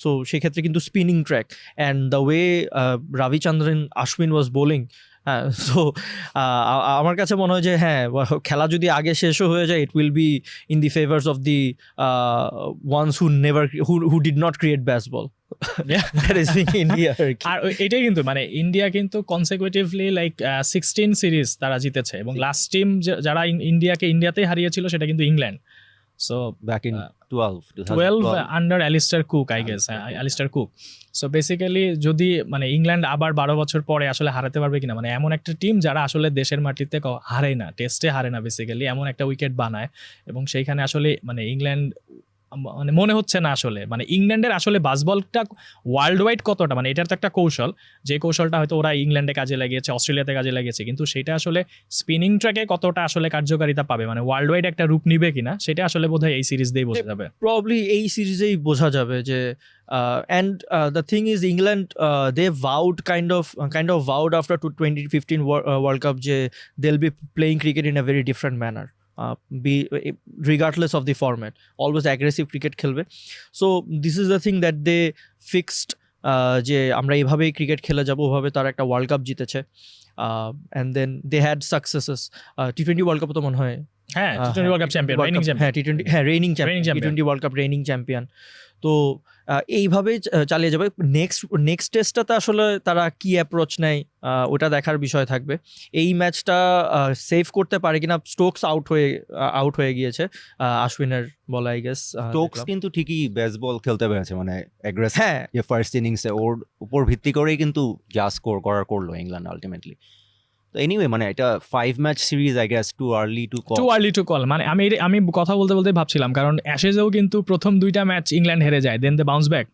সো সেক্ষেত্রে কিন্তু spinning track and the way Ravichandran Ashwin was bowling, so আমার কাছে মনে হয় যে খেলা যদি আগে শেষও হয়ে যায়, it will be in the favours of the ones who did not create baseball. আর এটাই কিন্তু মানে ইন্ডিয়া কিন্তু কনসিকিউটিভলি লাইক 16 সিরিজ তারা জিতেছে, এবং লাস্ট টিম যারা ইন্ডিয়াতেই হারিয়েছিল সেটা কিন্তু England. So back in 12 under Alistair Cook, I guess. Alistair Cook. So basically যদি মানে ইংল্যান্ড আবার 12 বছর পরে আসলে হারাতে পারবে কিনা, মানে এমন একটা টিম যারা আসলে দেশের মাটিতে হারে না, টেস্টে হারে না, বেসিক্যালি এমন একটা উইকেট বানায়, এবং সেইখানে আসলে মানে ইংল্যান্ড মানে মনে হচ্ছে না আসলে মানে ইংল্যান্ডের আসলে বাসবলটা ওয়ার্ল্ড ওয়াইড কতটা, মানে এটার তো একটা কৌশল, যে কৌশলটা হয়তো ওরা ইংল্যান্ডে কাজে লাগিয়েছে, অস্ট্রেলিয়াতে কাজে লাগিয়েছে, কিন্তু সেটা আসলে স্পিনিং ট্র্যাকে কতটা আসলে কার্যকারিতা পাবে, মানে ওয়ার্ল্ড ওয়াইড একটা রূপ নিবে কিনা, সেটা আসলে বোধহয় এই সিরিজ দিয়েই বোঝা যাবে। প্রবাবলি এই সিরিজেই বোঝা যাবে যে and the thing is England they vowed kind of vowed after 2015 World Cup যে they'll be playing cricket in a very different manner, regardless of the format, always aggressive cricket খেলবে. So this is the thing that they fixed, যে আমরা এইভাবেই cricket খেলে যাবো, ওভাবে তারা একটা ওয়ার্ল্ড কাপ জিতেছে, and then they had successes. T20 world cup তো মনে হয় T20 world cup champion, reigning champion, T20 world cup reigning champion. তো এইভাবেই চালিয়ে যাবে। নেক্সট টেস্টটাতে আসলে তারা কি অ্যাপ্রোচ নেয় ওটা দেখার বিষয় থাকবে। এই ম্যাচটা সেভ করতে পারে কিনা। স্টোকস আউট হয়ে গিয়েছে আশ্বিনের বলা, আই গেস। স্টোকস কিন্তু ঠিকই বেসবল খেলতে পেরেছে, মানে অ্যাগ্রেসিভ হ্যাঁ, যে ফার্স্ট ইনিংসে ওর উপর ভিত্তি করেই কিন্তু যা স্কোর করলো ইংল্যান্ড আলটিমেটলি। তো এনিওয়ে মানে এটা 5 match series I guess too early to call. মানে আমি কথা বলতে বলতে ভাবছিলাম, কারণ অ্যাশেজেও কিন্তু প্রথম 2টা ম্যাচ ইংল্যান্ড হেরে যায়, দেন দে বাউন্স ব্যাক,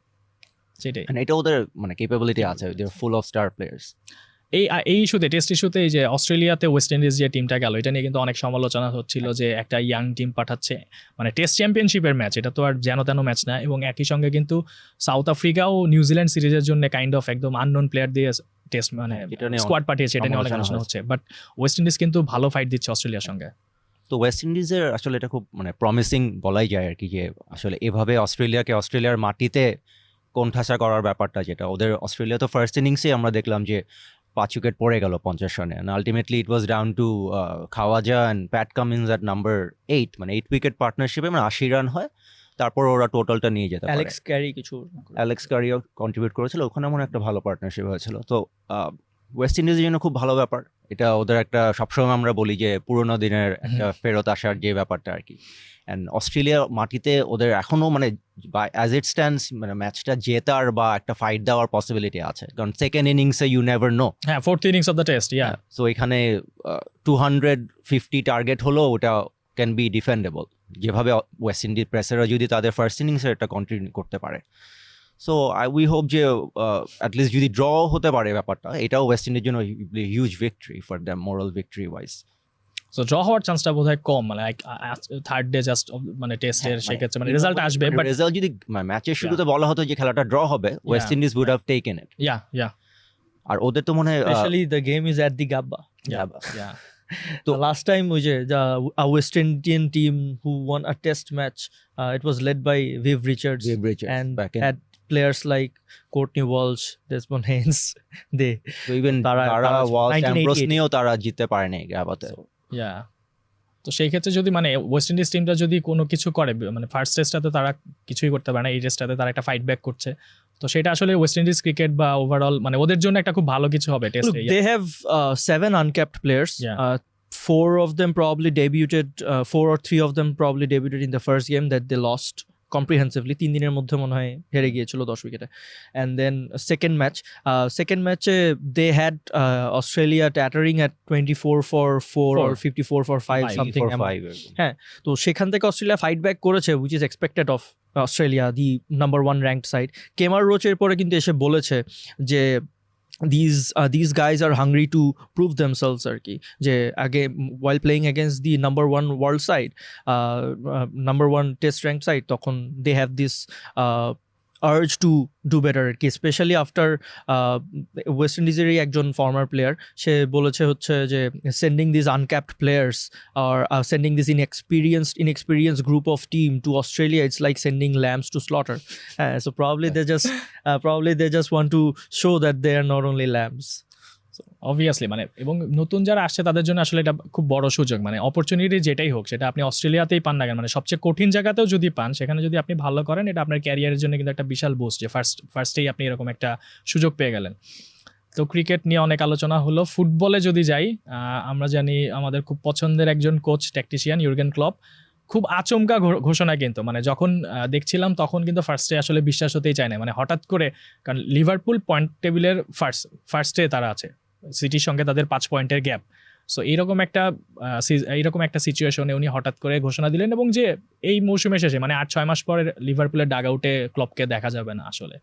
সেটাই। এটা ওদের মানে ক্যাপাবিলিটি আছে, দে আর ফুল অফ স্টার প্লেয়ার্স। এই ইস্যুতে, টেস্ট ইস্যুতে, এই যে অস্ট্রেলিয়াতে ওয়েস্ট ইন্ডিজ যে টিমটা গেল, এটা নিয়ে কিন্তু অনেক সমালোচনা হচ্ছিল যে একটা ইয়াং টিম পাঠাচ্ছে, মানে টেস্ট চ্যাম্পিয়নশিপের ম্যাচ, এটা তো আর যেন তেন ম্যাচ না। এবং একই সঙ্গে কিন্তু সাউথ আফ্রিকা ও নিউজিল্যান্ড সিরিজের জন্য কাইন্ড অফ একদম আননোন প্লেয়ার দিয়ে টেস্ট মানে স্কোয়াড পাঠিয়েছে, এটা নিয়ে অনেক আলোচনা হচ্ছে। বাট ওয়েস্ট ইন্ডিজ কিন্তু ভালো ফাইট দিচ্ছে অস্ট্রেলিয়ার সঙ্গে। তো ওয়েস্ট ইন্ডিজের আসলে এটা খুব মানে প্রমিসিং বলাই যায় আর কি, যে আসলে এভাবে অস্ট্রেলিয়ার মাটিতে কোণঠাসা করার ব্যাপারটা, যেটা ওদের অস্ট্রেলিয়া তো ফার্স্ট ইনিংসে আমরা দেখলাম যে 5 উইকেট পড়ে গেল 50 রানে, and ultimately it was down to Khawaja and Pat Cummins at number 8, মানে 8 উইকেট পার্টনারশিপে মানে 80 রান হয়, তারপর ওরা টোটালটা নিয়ে যেতে পারে। অ্যালেক্স ক্যারিও কন্ট্রিবিউট করেছিল, ওখানে মনে একটা ভালো পার্টনারশিপ হয়েছিল। তো ওয়েস্ট ইন্ডিজের জন্য খুব ভালো ব্যাপার এটা, ওদের একটা সবসময় আমরা বলি যে পুরোনো দিনের একটা ফেরত আসার যে ব্যাপারটা আর কি। অ্যান্ড অস্ট্রেলিয়া মাটিতে ওদের এখনও মানে অ্যাজ ইট স্ট্যান্ডস মানে ম্যাচটা জেতার বা একটা ফাইট দেওয়ার পসিবিলিটি আছে, কারণ সেকেন্ড ইনিংসে ইউ নেভার নো। হ্যাঁ, fourth innings of the test, so এখানে 250 টার্গেট হলো, ওটা ক্যান বি ডিফেন্ডেবল, যেভাবে ওয়েস্ট ইন্ডিজ প্রেসাররা যদি তাদের ফার্স্ট ইনিংসে এটা কন্টিনিউ করতে পারে। সো উই হোপ যে অ্যাটলিস্ট যদি ড্র হতে পারে ব্যাপারটা, এটাও ওয়েস্ট ইন্ডিজের জন্য huge victory for them, moral victory wise. So draw হওয়ার চান্সটা বোধহয় কম, মানে থার্ড ডে জাস্ট মানে টেস্টের সেক্ষেত্রে মানে রেজাল্ট আসবে, বাট রেজাল্ট যদি ম্যাচের শুরুতে বলা হতো যে খেলাটা ড্র হবে, West Indies would have taken it. আর ওদের তো মনে হয় specially the game is at the Gabba. So last time a West Indian team who won a test match, it was led by Viv Richards and had players like Courtney Walsh, Desmond Haynes. So even Tara Walsh, Ambrose নিয়েও তারা জিততে পারেনি গাবাতে। তো সেই ক্ষেত্রে যদি মানে West Indies টিমটা যদি কোনো কিছু করে, মানে ফার্স্ট টেস্টটাতে তারা কিছুই করতে পারে না, এই টেস্টটাতে তারা একটা ফাইট ব্যাক করছে, তো সেটা আসলে ওয়েস্ট ইন্ডিজ ক্রিকেট বা ওভারঅল মানে ওদের জন্য একটা খুব ভালো কিছু হবে টেস্টে। They have 7 uncapped players. 4 of them probably debuted, 4 or 3 of them probably debuted in the first game that they lost comprehensively. 3 দিনের মধ্যে মনে হয় হেরে গিয়েছিল 10 উইকেটে। And then second match they had Australia tattering at 24 for 4 or 54 for 5 something. হ্যাঁ, তো সেখান থেকে অস্ট্রেলিয়া ফাইট ব্যাক করেছে, which is expected of Australia, the number 1 ranked side. Kemar রোচের পরে কিন্তু এসে বলেছে যে these guys are hungry to prove themselves আর কি, যে আগে while playing against the number 1 world side, number 1 test ranked side, তখন they have this urge to do better আর কি, স্পেশালি আফটার ওয়েস্ট ইন্ডিজেরই একজন ফর্মার প্লেয়ার সে বলেছে হচ্ছে যে sending this uncapped players R sending this inexperienced group of team to Australia, it's like sending lambs to slaughter. So probably they just want to show that they are not only lambs. Obviously মানে, এবং নতুন যারা আসছে তাদের জন্য আসলে এটা খুব বড় সুযোগ, মানে অপরচুনিটি যেটাই হোক সেটা আপনি অস্ট্রেলিয়াতেই পান না কেন, মানে সবচেয়ে কঠিন জায়গাতেও যদি পান, সেখানে যদি আপনি ভালো করেন, এটা আপনার ক্যারিয়ারের জন্য কিন্তু একটা বিশাল বুস্ট, যে ফার্স্টেই আপনি এরকম একটা সুযোগ পেয়ে গেলেন। তো ক্রিকেট নিয়ে অনেক আলোচনা হলো। ফুটবলে যদি যাই, আমরা জানি আমাদের খুব পছন্দের একজন কোচ ট্যাকটিশিয়ান ইউর্গেন ক্লপ খুব আচমকা ঘোষণা, কিন্তু মানে যখন দেখছিলাম তখন কিন্তু ফার্স্টে আসলে বিশ্বাস হতেই চায় না, মানে হঠাৎ করে, কারণ লিভারপুল পয়েন্ট টেবিলের ফার্স্টে তারা আছে, সিটির সঙ্গে তাদের 5 পয়েন্টের গ্যাপ। সো এইরকম একটা সিচুয়েশনে উনি হঠাৎ করে ঘোষণা দিলেন, এবং যে এই মৌসুমে শেষে মানে 8-6 মাস পরে লিভারপুলের ডাগ আউটে ক্লপকে দেখা যাবে না আসলে।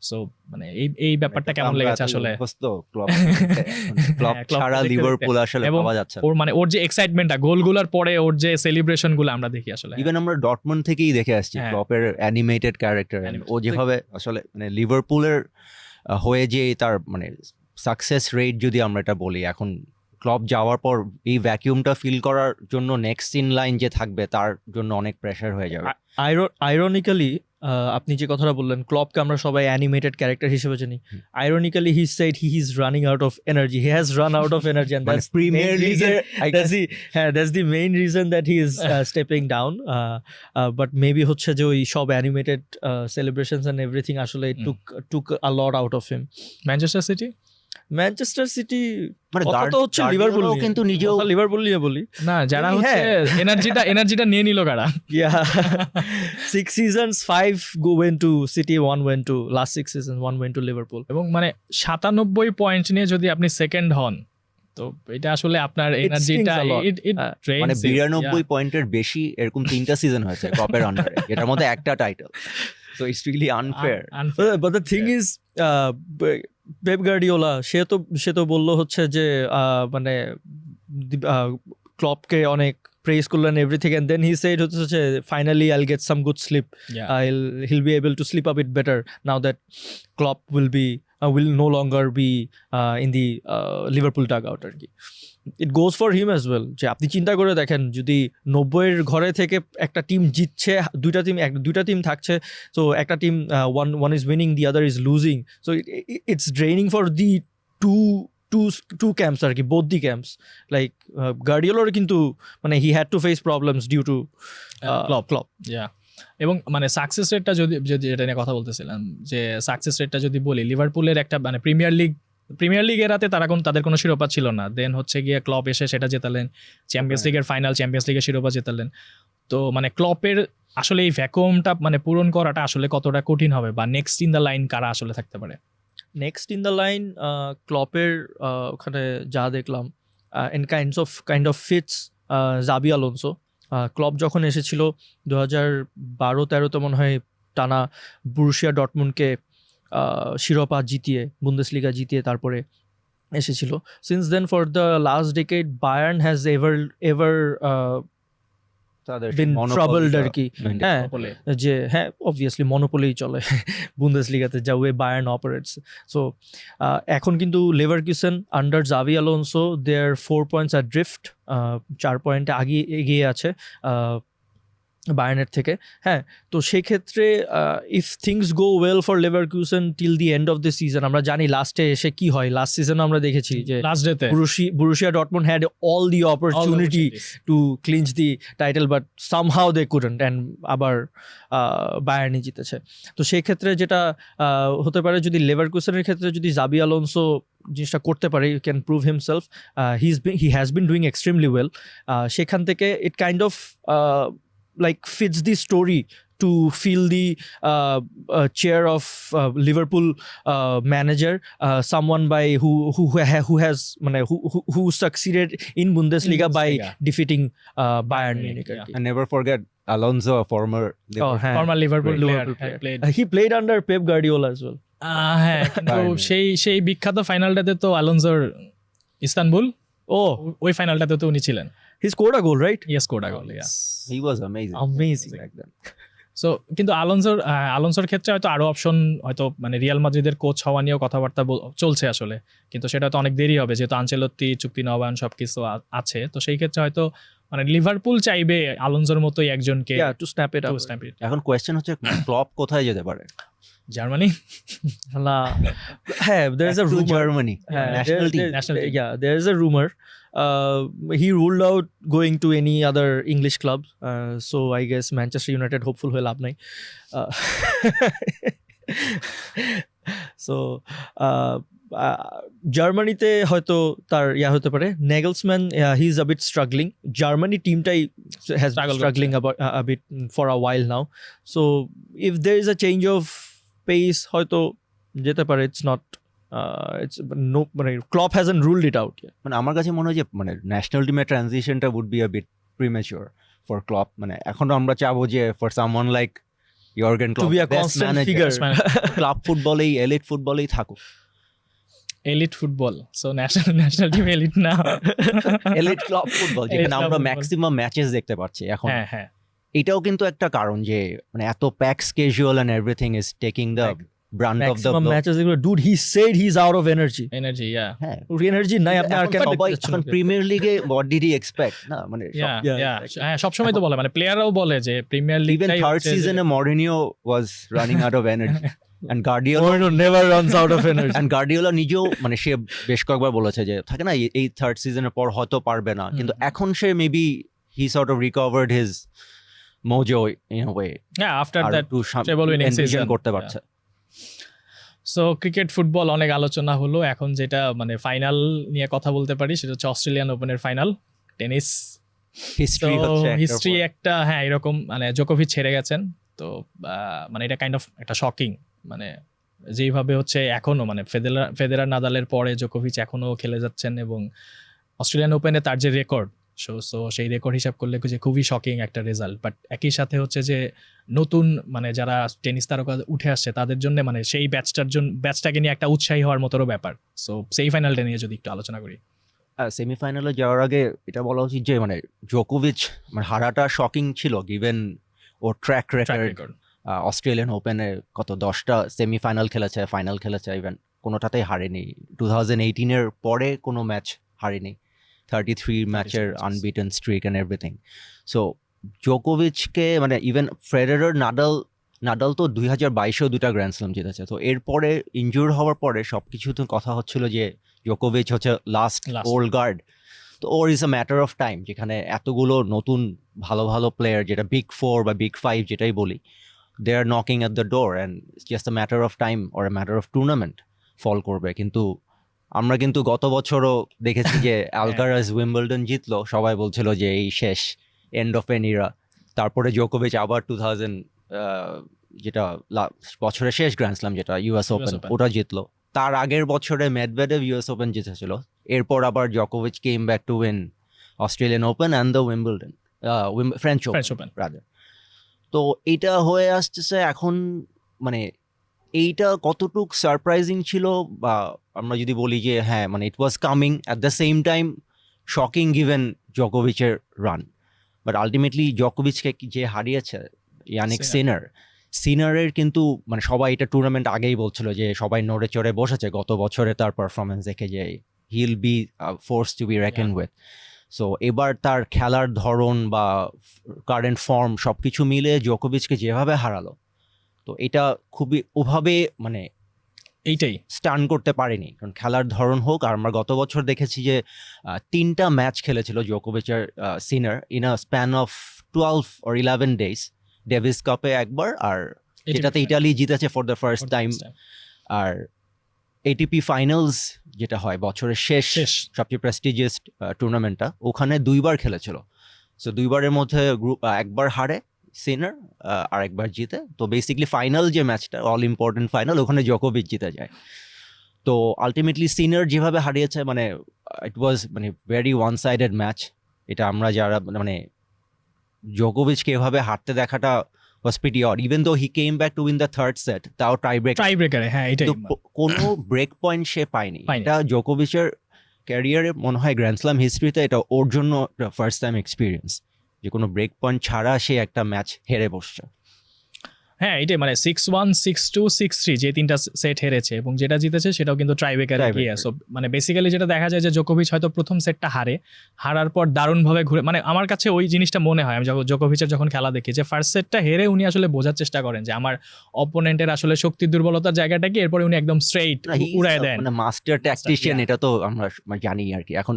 সো মানে এই ব্যাপারটা কেমন লেগেছে আসলে? ওর যে এক্সাইটমেন্টটা, গোলগুলোর পরে ওর যে সেলিব্রেশন গুলো আমরা দেখি আসলে, ইভেন আমরা ডটমন্ড থেকেই দেখে আসছি ক্লপের অ্যানিমেটেড ক্যারেক্টার, ও যেভাবে আসলে মানে লিভারপুলের হয়ে যে তার মানে সাকসেস রেট যদি আমরা এটা বলি, এখন ক্লপ যাওয়ার পর এই ভ্যাকিউমটা ফিল করার জন্য নেক্সট ইন লাইন যে থাকবে তার জন্য অনেক প্রেশার হয়ে যাবে। আইরনিক্যালি আপনি যে কথাটা বললেন ক্লপকে আমরা সবাই অ্যানিমেটেড ক্যারেক্টার হিসেবে জানি, ironically he said he is running out of energy, he has run out of energy, and that's premier লিগের that's the main reason that he is stepping down, but maybe হচ্ছে যে ওই সব animated celebrations and everything আসলে took a lot out of him. Manchester city মানে কথা তো হচ্ছে লিভারপুল, কিন্তু নিজেও লিভারপুল নিয়ে বলি না, যারা হচ্ছে এনার্জিটা নিয়ে নিল কারা। Yeah. 6 seasons, 5 went to City, 1 went to last 6 seasons, 1 went to Liverpool. এবং মানে 97 পয়েন্ট নিয়ে যদি আপনি সেকেন্ড হন তো এটা আসলে আপনার এনার্জিটা মানে 92 পয়েন্টের বেশি এরকম 3টা সিজন হয়েছে ক্লপের আন্ডারে, এটার মধ্যে একটা title, so it's really unfair. But the thing is, Pep Guardiola সে তো বললো হচ্ছে যে মানে ক্লপকে অনেক প্রেজ করলেন everything, and then he said হচ্ছে finally I'll get some good sleep, he'll be able to sleep a bit better now that Klopp will no longer be in the Liverpool dugout আর কি। It goes for him as well, যে আপনি চিন্তা করে দেখেন যদি 90-এর ঘরে থেকে একটা টিম জিতছে, দুইটা টিম থাকছে, so একটা team one is winning, the other is losing, so it's draining for the two camps আর কি, both the camps, like গার্ডিওলার কিন্তু মানে he had to face problems due to Klopp. Yeah. এবং মানে success রেটটা যদি এটা নিয়ে কথা বলতেছিলাম, যে সাকসেস রেটটা যদি বলি, লিভারপুলের একটা মানে প্রিমিয়ার লিগ এরাতে তাদের কোনো শিরোপা ছিল না, দেন হচ্ছে গিয়ে ক্লপ এসে সেটা জেতালেন, চ্যাম্পিয়ন্স লিগের ফাইনাল, চ্যাম্পিয়ন্স লিগের শিরোপা জেতালেন। তো মানে ক্লপের আসলে এই ভ্যাকুয়ামটা মানে পূরণ করাটা আসলে কতটা কঠিন হবে, বা নেক্সট ইন দ্য লাইন কারা আসলে থাকতে পারে? নেক্সট ইন দ্য লাইন ক্লপের ওখানে যা দেখলাম in kind of fits Xabi Alonso. Klopp যখন এসেছিল 2012-13 মনে হয় টানা বুরুশিয়া ডটমুন্ডকে শিরোপা জিতিয়ে, বুন্দেসলিগা জিতিয়ে তারপরে এসেছিল। Since then for the last decade Bayern has ever been troubled আর কি। হ্যাঁ, যে হ্যাঁ অবভিয়াসলি মনোপলিই চলে বুন্দেসলিগাতে, যা ওয়ে বায়ার্ন অপারেটস। সো এখন কিন্তু লেভারকুসেন আন্ডার জাভি আলোনসো দেয়ার 4 points আর ড্রিফট, 4 পয়েন্টে এগিয়ে আছে বায়ার্নের থেকে। হ্যাঁ, তো সেক্ষেত্রে if things go well for Leverkusen till the end of the season, আমরা জানি লাস্টে এসে কি হয়, লাস্ট সিজনে আমরা দেখেছি যে Borussia Dortmund had all the opportunity to clinch the title, but somehow they couldn't, and আবার বায়ার্নই জিতেছে। তো সেই ক্ষেত্রে যেটা হতে পারে, যদি লেভারকুসেনের ক্ষেত্রে যদি জাবি আলোনসো জিনিসটা করতে পারে, you can prove himself, he has been doing extremely well, সেখান থেকে it kind of like fits the story to fill the chair of Liverpool manager, someone by who has who succeeded in Bundesliga by defeating Bayern Munich. And never forget Alonso, a former Liverpool player. He played under Pep Guardiola as well. হ্যাঁ, কিন্তু সেই বিখ্যাত ফাইনালটাতে তো আলোনসোর Istanbul, ওই ফাইনালটাতে তো উনি ছিলেন। He scored a goal, right? He scored a goal, yeah. He was amazing back then. So কিন্তু আলোনসোর ক্ষেত্রে হয়তো আরো অপশন, হয়তো মানে রিয়াল মাদ্রিদের কোচ হওয়া নিয়েও কথাবার্তা চলছে আসলে, কিন্তু সেটা তো অনেক দেরি হবে, যেহেতু আনচেলত্তি চুক্তি নবায়ন সবকিছু আছে। তো সেই ক্ষেত্রে হয়তো মানে লিভারপুল চাইবে আলোনসোর মতোই একজনকে টু স্ন্যাপ ইট আপ। এখন কোয়েশ্চেন হচ্ছে ক্লপ কোথায় যেতে পারে? জার্মানি? না, হ্যাঁ, there is a rumor. Germany, national team. Yeah, there is a rumor. He ruled out going to any other English club, so I guess Manchester United hopeful হয়ে লাভ নাই। So জার্মানিতে হয়তো তার হতে পারে। Nagelsmann, he is a bit struggling, Germany টিমটাই has struggling a bit for a while now, so if there is a change of pace হয়তো যেতে পারে। It's not no, মানে Klopp hasn't ruled it out yet. মানে আমার কাছে মনে হয় যে মানে ন্যাশনাল টিমের ট্রানজিশনটা would be a bit premature for Klopp. মানে এখনো আমরা চাবো যে for someone like Jurgen Klopp to be a constant figure club ফুটবলেই, এলিট ফুটবলেই থাকুক। Elite football, so national team elite না, এলিট ক্লাব ফুটবল যেখানে আমরা ম্যাক্সিমাম ম্যাচেস দেখতে পাচ্ছি এখন। হ্যাঁ, এটাও কিন্তু একটা কারণ যে মানে এত pack schedule and everything is taking the brunt of the maximum matches এগুলো dude he said he is out of energy energy হ্যাঁ এনার্জি নাই আপনি আর কেন সবাই এখন প্রিমিয়ার লিগে হোয়াট ডিড হি এক্সপেক্ট না মানে হ্যাঁ সবসময় তো বলে মানে প্লেয়াররাও বলে যে প্রিমিয়ার লিগ ইভেন থার্ড সিজনে Mourinho was running out of energy and Mourinho never runs out of energy. And Guardiola নিজেও মানে সে বেশ কয়েকবার বলেছে যে থাকে না এই থার্ড সিজনের পর হয়তো পারবে না, কিন্তু এখন সে maybe he sort of recovered his mojo in a way after that treble winning season করতে পারছে। সো ক্রিকেট ফুটবল অনেক আলোচনা হলো, এখন যেটা মানে ফাইনাল নিয়ে কথা বলতে পারি সেটা হচ্ছে অস্ট্রেলিয়ান ওপেনের ফাইনাল টেনিস হিস্ট্রি একটা হ্যাঁ এরকম মানে জোকোভিচ ছেড়ে গেছেন তো মানে এটা কাইন্ড অফ একটা শকিং মানে যেইভাবে হচ্ছে এখনো মানে ফেদেরার নাদালের পরে জোকোভিচ এখনো খেলে যাচ্ছেন এবং অস্ট্রেলিয়ান ওপেনে তার যে রেকর্ড সো সেই রেকর্ড হিসাব করলে যে খুবই শকিং একটা রেজাল্ট, বাট একই সাথে হচ্ছে যে নতুন মানে যারা টেনিস তারকা উঠে আসছে তাদের জন্য মানে সেই ব্যাচটাকে নিয়ে একটা উৎসাহী হওয়ার মতোর ব্যাপার। সো সেই ফাইনালটা নিয়ে যদি একটু আলোচনা করি। সেমিফাইনালে যাওয়ার আগে এটা বলা উচিত যে মানে জোকোভিচ মানে হারাটা শকিং ছিল গিভেন ওর ট্র্যাক রেকর্ড। অস্ট্রেলিয়ান ওপেনে কত 10টা সেমিফাইনাল খেলেছে, ফাইনাল খেলেছে, ইভেন কোনোটাতেই হারেনি। 2018-এর পরে কোনো ম্যাচ হারেনি, 33 ম্যাচের unbeaten streak and everything. So জোকোভিচকে মানে ইভেন ফেডারার নাদাল তো 2022-এও 2টা গ্র্যান্ড স্ল্যাম জিতেছে, তো এরপরে ইনজুর হওয়ার পরে সব কিছুতে কথা হচ্ছিল যে জোকোভিচ হচ্ছে লাস্ট ওল্ড গার্ড, তো ওর is a matter of time যেখানে এতগুলো নতুন ভালো ভালো প্লেয়ার যেটা বিগ 4 বা বিগ 5 যেটাই বলি they are knocking at the door and it's just a matter of time or a matter of tournament ফল করবে। কিন্তু আমরা কিন্তু গত বছরও দেখেছি যে অ্যালকারাজ উইম্বলডন জিতলো, সবাই বলছিল যে এই শেষ এন্ড অফ এন ইরা। তারপরে জোকোভিচ আবার 2000 যেটা বছরের শেষ গ্র্যান্ড স্ল্যাম যেটা ইউএস ওপেন ওটা জিতলো, তার আগের বছরে মেডভেডেভ ইউএস ওপেন জিতেছিল, এরপর আবার জোকোভিচ came back to win Australian Open and the Wimbledon French Open rather. তো এইটা হয়ে আসতেছে এখন মানে এইটা কতটুক সারপ্রাইজিং ছিল, বা আমরা যদি বলি যে হ্যাঁ মানে it was coming at the same time shocking given জোকোভিচের রান, বাট আলটিমেটলি জোকোভিচকে যে হারিয়েছে ইয়ানিক সিনারের কিন্তু মানে সবাই এটা টুর্নামেন্ট আগেই বলছিল যে সবাই নড়ে চড়ে বসেছে গত বছরে তার পারফরমেন্স দেখে যে he'll be force to be reckon with. So এবার তার খেলার ধরন বা কারেন্ট ফর্ম সব কিছু মিলে জোকোভিচকে যেভাবে হারালো, তো এটা খুবই ওভাবে মানে এইটাই স্টান করতে পারেনি, কারণ খেলার ধরন হোক। আর আমরা গত বছর দেখেছি যে 3টা ম্যাচ খেলেছিল জোকোভিচের Sinner in a span of 12 or 11 days, Davis কাপে একবার আর যেটাতে ইটালি জিতেছে ফর দ্য ফার্স্ট টাইম, আর এটিপি ফাইনালস যেটা হয় বছরের শেষ সবচেয়ে প্রেস্টিজিয়াস টুর্নামেন্টটা, ওখানে 2বার খেলেছিল। সো 2বারের মধ্যে গ্রুপ একবার হারে সিনার আর একবার জিতে, তো বেসিক্যালি ফাইনাল যে ম্যাচটা অল ইম্পর্টেন্ট ফাইনাল ওখানে জোকোভিচ জিতে যায়। তো আলটিমেটলি সিনার যেভাবে হারিয়েছে মানে ইট ওয়াজ মানে ভেরি ওয়ান সাইডেড ম্যাচ। এটা আমরা যারা মানে জোকোভিচকে এভাবে হারতে দেখাটা was pretty odd, even though he came back to win the third set, তাও টাইব্রেকারে হ্যাঁ এটাই কোনো ব্রেক পয়েন্ট সে পায়নি। এটা জোকোভিচের ক্যারিয়ারে মনে হয় গ্র্যান্ড স্ল্যাম হিস্ট্রিতে এটা ওর জন্য ফার্স্ট টাইম এক্সপিরিয়েন্স যে কোনো ব্রেক পয়েন্ট ছাড়া সে একটা ম্যাচ হেরে বসছে। হ্যাঁ এটাই মানে 6-1 6-2 6-3 যে 3টা সেট হেরেছে এবং যেটা জিতেছে সেটাও কিন্তু ট্রাইব্রেকারে গিয়ে। সো মানে বেসিক্যালি যেটা দেখা যায় যে জোকোভিচ হয়তো প্রথম সেটটা হারার পর দারুণভাবে ঘুরে মানে আমার কাছে ওই জিনিসটা মনে হয় আমি জোকোভিচের যখন খেলা দেখি যে ফার্স্ট সেটটা হেরে উনি আসলে বোঝার চেষ্টা করেন যে আমার অপোনেন্টের আসলে শক্তি দুর্বলতার জায়গাটা কি, এরপরে উনি একদম স্ট্রেইট উড়ায় দেন, মানে মাস্টার ট্যাকটিশিয়ান। এটা তো আমরা জানি আর কি। এখন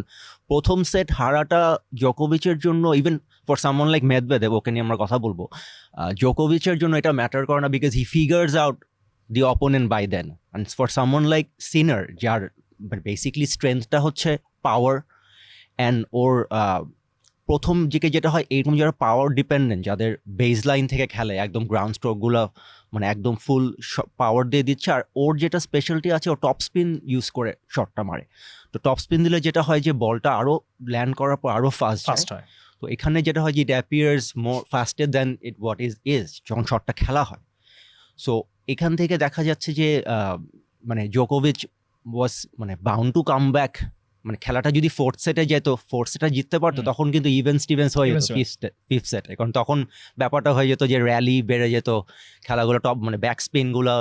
প্রথম সেট হারাটা জোকোভিচের জন্য even for someone like Medvedev, ওকে নিয়ে আমরা কথা বলবো, জোকোভিচের জন্য এটা ম্যাটার করে না because he figures out the opponent by then. And for someone like Sinner যার বেসিকলি স্ট্রেংথটা হচ্ছে পাওয়ার অ্যান্ড ওর প্রথম দিকে যেটা হয় এরকম যারা পাওয়ার ডিপেন্ডেন্ট যাদের বেস লাইন থেকে খেলে একদম গ্রাউন্ড স্ট্রোকগুলো মানে একদম ফুল পাওয়ার দিয়ে দিচ্ছে, আর ওর যেটা স্পেশালিটি আছে ও টপ স্পিন ইউজ করে শটটা মারে। তো টপ স্পিন দিলে যেটা হয় যে বলটা আরও ল্যান্ড করার পর আরও ফাস্ট হয়। তো এখানে যেটা হয় যে it appears more ফাস্টার than it what is যখন শটটা খেলা হয়। সো এখান থেকে দেখা যাচ্ছে যে মানে জোকোভিচ ওয়াজ মানে বাউন্ড টু কাম ব্যাক, মানে খেলাটা যদি ফোর্থ সেটে যেত ফোর্থ সেটে জিততে পারতো তখন কিন্তু স্টিভেন্স হয়ে যেত ফিফথ সেটে, কারণ তখন ব্যাপারটা হয়ে যেত যে র্যালি বেড়ে যেত, খেলাগুলো টপ মানে ব্যাক স্পিনগুলো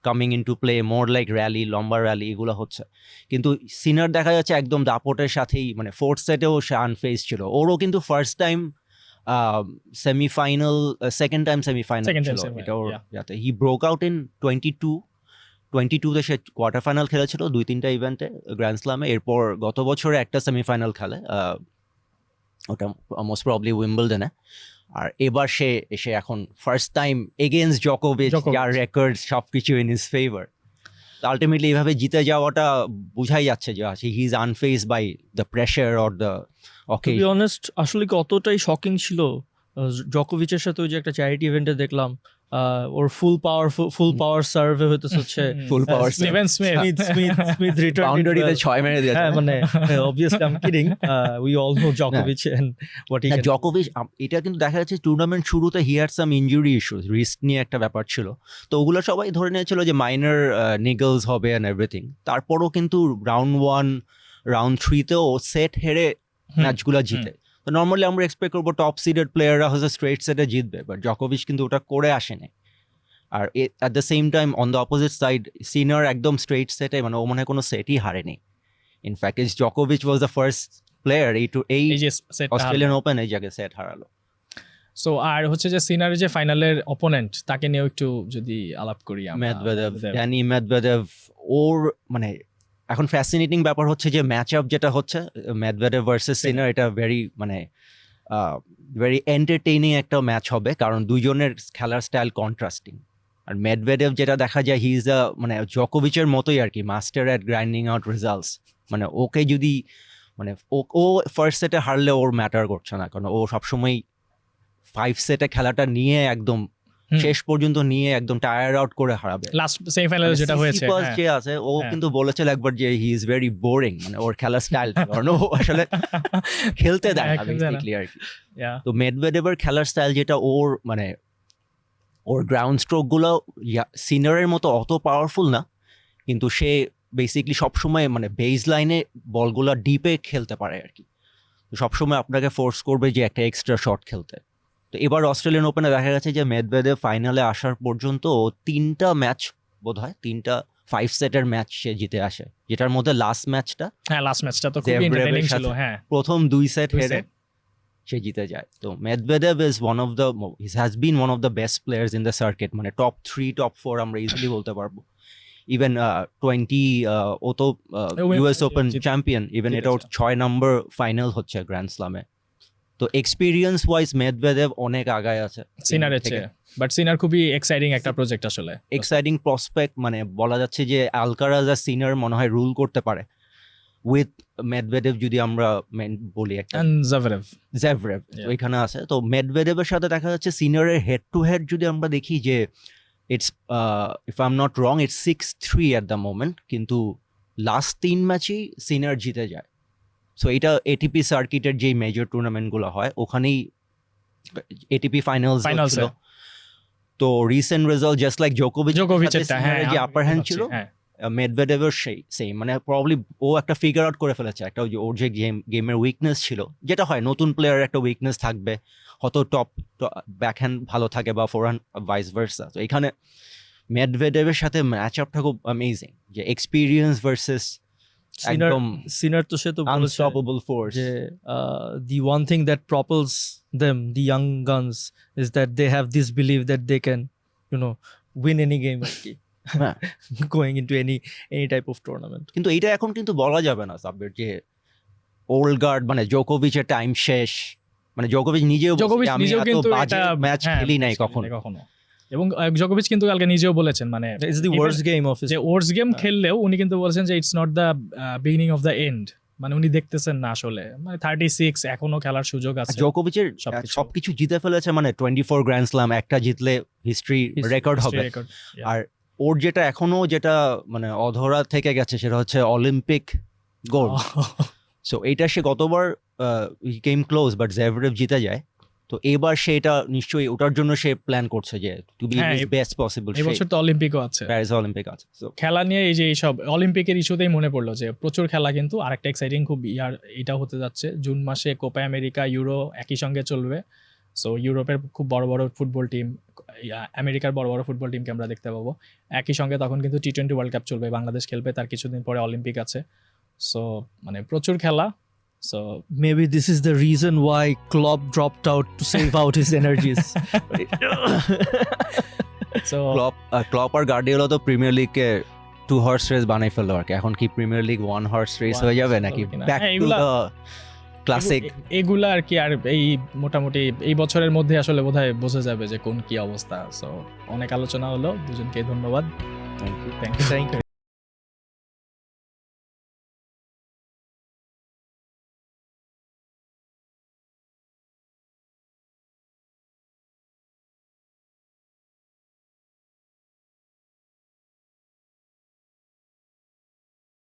coming in to play, more like rally, লম্বা র্যালি এগুলো হচ্ছে। কিন্তু সিনার দেখা যাচ্ছে একদম দাপটের সাথেই, মানে ফোর্থ সেটেও সে আনফেস ছিল। ওরও কিন্তু first time semifinal, second time semifinal ছিল এটা ওর যাতে। হি ব্রোক আউট ইন 22-তে সে কোয়ার্টার ফাইনাল খেলেছিল 2-3টা ইভেন্টে গ্র্যান্ড স্লামে। এরপর গত বছরে একটা সেমিফাইনাল খেলে, ওটা মোস্ট প্রবলি উইম্বলডনে। আর এবার সে এখন ফার্স্ট টাইম এগেইনস্ট জোকোভিচ, যার রেকর্ড সবকিছু ইন হিজ ফেভার। আলটিমেটলি এইভাবে জিতে যাওয়াটা বোঝাই যাচ্ছে যে he is unfazed by the pressure or the to be honest আসলে কি অতটাই শকিং ছিল জোকোভিচের সাথে? ওই যে একটা চ্যারিটি ইভেন্টে দেখলাম ওর ফুল পাওয়ার সার্ভে হচ্ছে ফুল পাওয়ার স্মিথ রিটার্ন বাউন্ডারিতে 6 মেরে দিয়েছে। হ্যাঁ, মানে obviously I'm kidding, we all know Djokovic and what he can. জোকোভিচ এটা কিন্তু দেখা যাচ্ছে টুর্নামেন্ট শুরুতে he had some injury issues, risk নিয়ে একটা ব্যাপার ছিল। তো ওগুলো সবাই ধরে নিয়েছিল যে মাইনর নিগলস হবে অ্যান্ড এভরিথিং। তারপরও কিন্তু রাউন্ড 1 রাউন্ড 3তেও সেট হেরে ম্যাচগুলো জিতে। তো নর্মালি আমরা এক্সপেক্ট করবো টপ সিডেড প্লেয়াররা হচ্ছে স্ট্রেট সেটে জিতবে, বাট জোকোভিচ কিন্তু ওটা করে আসেনি। আর at the same time on the opposite side Sinner একদম স্ট্রেট সেটে, মানে ও মনে হয় কোনো সেটই হারেনি। ইনফ্যাক্ট জোকোভিচ ওয়াজ দ্য ফার্স্ট প্লেয়ার এই অস্ট্রেলিয়ান ওপেন এই জায়গায় সেট হারালো। সো আর হচ্ছে যে সিনারের যে ফাইনালের অপোনেন্ট, তাকে নিয়েও একটু যদি আলাপ করি আমরা। মেদভেদেভ ওর মানে এখন ফ্যাসিনেটিং ব্যাপার হচ্ছে যে ম্যাচ আপ যেটা হচ্ছে মেদভেদেভ ভার্সেস সিনার, এটা ভেরি এন্টারটেইনিং একটা ম্যাচ হবে, কারণ দুইজনের খেলার স্টাইল কন্ট্রাস্টিং। আর মেদভেদেভ যেটা দেখা যায় হি ইজ মানে জোকোভিচের মতোই আর কি, master at grinding out results. মানে ওকে যদি মানে ও ফার্স্ট সেটে হারলে ওর ম্যাটার করছে না, কারণ ও সবসময় 5 সেটে খেলাটা নিয়ে একদম শেষ পর্যন্ত নিয়ে একদম টায়ার আউট করে হারাবে। লাস্ট সেমিফাইনালে যেটা হয়েছে যে আছে ও কিন্তু বলেছিল একবার যে হি ইজ ভেরি বোরিং, মানে ওর খেলার স্টাইল, কারণ ও আসলে খেলতে দেয় না বেসিক্যালি আর কি। তো মেদভেদেভের খেলার স্টাইল যেটা ওর মানে ওর গ্রাউন্ড স্ট্রোক গুলো সিনারের মতো অত পাওয়ারফুল না, কিন্তু সে বেসিক্যালি সবসময় মানে বেস লাইনে বলগুলো ডিপে খেলতে পারে আর কি। তো সবসময় আপনাকে ফোর্স করবে যে একটা এক্সট্রা শট খেলতে। তো এবার অস্ট্রেলিয়ান ওপেনে দেখা গেছে যে মেদভেদেভ ফাইনালে আসার পর্যন্ত 3টা ম্যাচ বোধহয় 3টা 5 সেটের ম্যাচ সে জিতে আসে, যেটার মধ্যে লাস্ট ম্যাচটা তো খুবই এন্টারটেইনিং ছিল। হ্যাঁ, প্রথম 2 সেট হেরে সে জিতে যায়। তো Medvedev is has been one of the best players in the circuit, মানে টপ 3 টপ 4 আমরা ইজিলি বলতে পারবো। ইভেন 20 ও তো ইউএস ওপেন চ্যাম্পিয়ন, ইভেন এটা ওর 6 নম্বর ফাইনাল হচ্ছে গ্র্যান্ড স্লামে। তো এক্সপিরিয়েন্স ওয়াইজ মেদভেদেভ অনেক আগায় আছে সিনারের চেয়ে, বাট সিনার খুবই এক্সাইটিং একটা প্রজেক্ট, আসলে এক্সাইটিং প্রসপেক্ট। মানে বলা যাচ্ছে যে আলকারাজ আর সিনার মনে হয় রুল করতে পারে উইথ মেদভেদেভ, যদি আমরা বলি একটা জেভরেভ ওইখানে আছে। তো মেদভেদেভের সাথে দেখা যাচ্ছে সিনারের হেড টু হেড যদি আমরা দেখি যে it's if I am not wrong it's 6-3 at the moment, কিন্তু লাস্ট 3 ম্যাচই সিনার জিতে যায়। সো এটা এটিপি সার্কিটের যেই মেজর টুর্নামেন্টগুলো হয় ওখানেই এটিপি ফাইনালস ছিল। তো রিসেন্ট রেজাল্ট জাস্ট লাইক জোকোভিচের যে আপার হ্যান্ড ছিল, মেদভেদেভের সেই মানে প্রবাবলি ও একটা ফিগার আউট করে ফেলেছে একটা ওর যে গেমের উইকনেস ছিল, যেটা হয় নতুন প্লেয়ারের একটা উইকনেস থাকবে, হয়তো টপ ব্যাকহ্যান্ড ভালো থাকে বা ফোরহ্যান্ড ভাইস ভার্সা। তো এখানে মেদভেদেভের সাথে ম্যাচ আপটা খুব অ্যামেজিং, যে এক্সপিরিয়েন্স ভার্সেস সিনার। তো সে তো আনস্টপেবল ফোর্স, যে the one thing that propels them, the young guns, is that they have this belief that they can win any game going into any type of tournament. কিন্তু এটা এখন কিন্তু বলা যাবে না সাব্বির যে ওল্ড গার্ড মানে জোকোভিচের টাইম শেষ, মানে জোকোভিচ নিজেও কিন্তু বাজে ম্যাচ খেলি নাই কখনো। এবং জোকোভিচ কিন্তু কালকে নিজেও বলেছেন মানে it's the worst game of যে ওয়ার্স্ট গেম খেললেও উনি কিন্তু বলেছেন যে it's not the beginning of the end, মানে উনি দেখতেছেন না আসলে, মানে 36 এখনো খেলার সুযোগ আছে। জোকোভিচের সবকিছু জিতে ফেলেছে, মানে 24 গ্র্যান্ড স্লাম, একটা জিতলে হিস্ট্রি রেকর্ড হবে। আর ওর যেটা এখনো যেটা মানে অধরা থেকে গেছে সেটা হচ্ছে অলিম্পিক গোল্ড। সো এইটা সে গতবার কেম ক্লোজ, বাট জেভরেভ জিতে যায়। তো এবার সেটা নিশ্চয়ই ওটার জন্য সে প্ল্যান করছে যে টু বি বেস্ট পসিবল। এই বছর তো অলিম্পিকও আছে, প্যারিস অলিম্পিক আছে। খেলা নিয়ে এই যে এইসব অলিম্পিকের ইস্যুতেই মনে পড়লো যে প্রচুর খেলা, কিন্তু আরেকটা এক্সাইটিং খুব এটা হতে যাচ্ছে জুন মাসে কোপা আমেরিকা, ইউরো একই সঙ্গে চলবে। সো ইউরোপের খুব বড় বড় ফুটবল টিম আমেরিকার বড় বড় ফুটবল টিমকে আমরা দেখতে পাবো। একই সঙ্গে তখন কিন্তু টি-20 ওয়ার্ল্ড কাপ চলবে, বাংলাদেশ খেলবে, তার কিছুদিন পরে অলিম্পিক আছে। সো মানে প্রচুর খেলা। So maybe this is the reason why Klopp dropped out to save out his energies. So Klopp আর গার্ডিওলা তো প্রিমিয়ার লিগকে 2 হর্স রেস বানাই ফেললো আর কি। এখন কি প্রিমিয়ার লিগ 1 হর্স রেস হয়ে যাবে নাকি ব্যাক টু দ্য ক্লাসিক? এগুলা আর কি, আর এই মোটামুটি এই বছরের মধ্যে আসলে বোধহয় বোঝা যাবে যে কোন কি অবস্থা। সো অনেক আলোচনা হলো, দুজনকে ধন্যবাদ। Thank you. Thank you.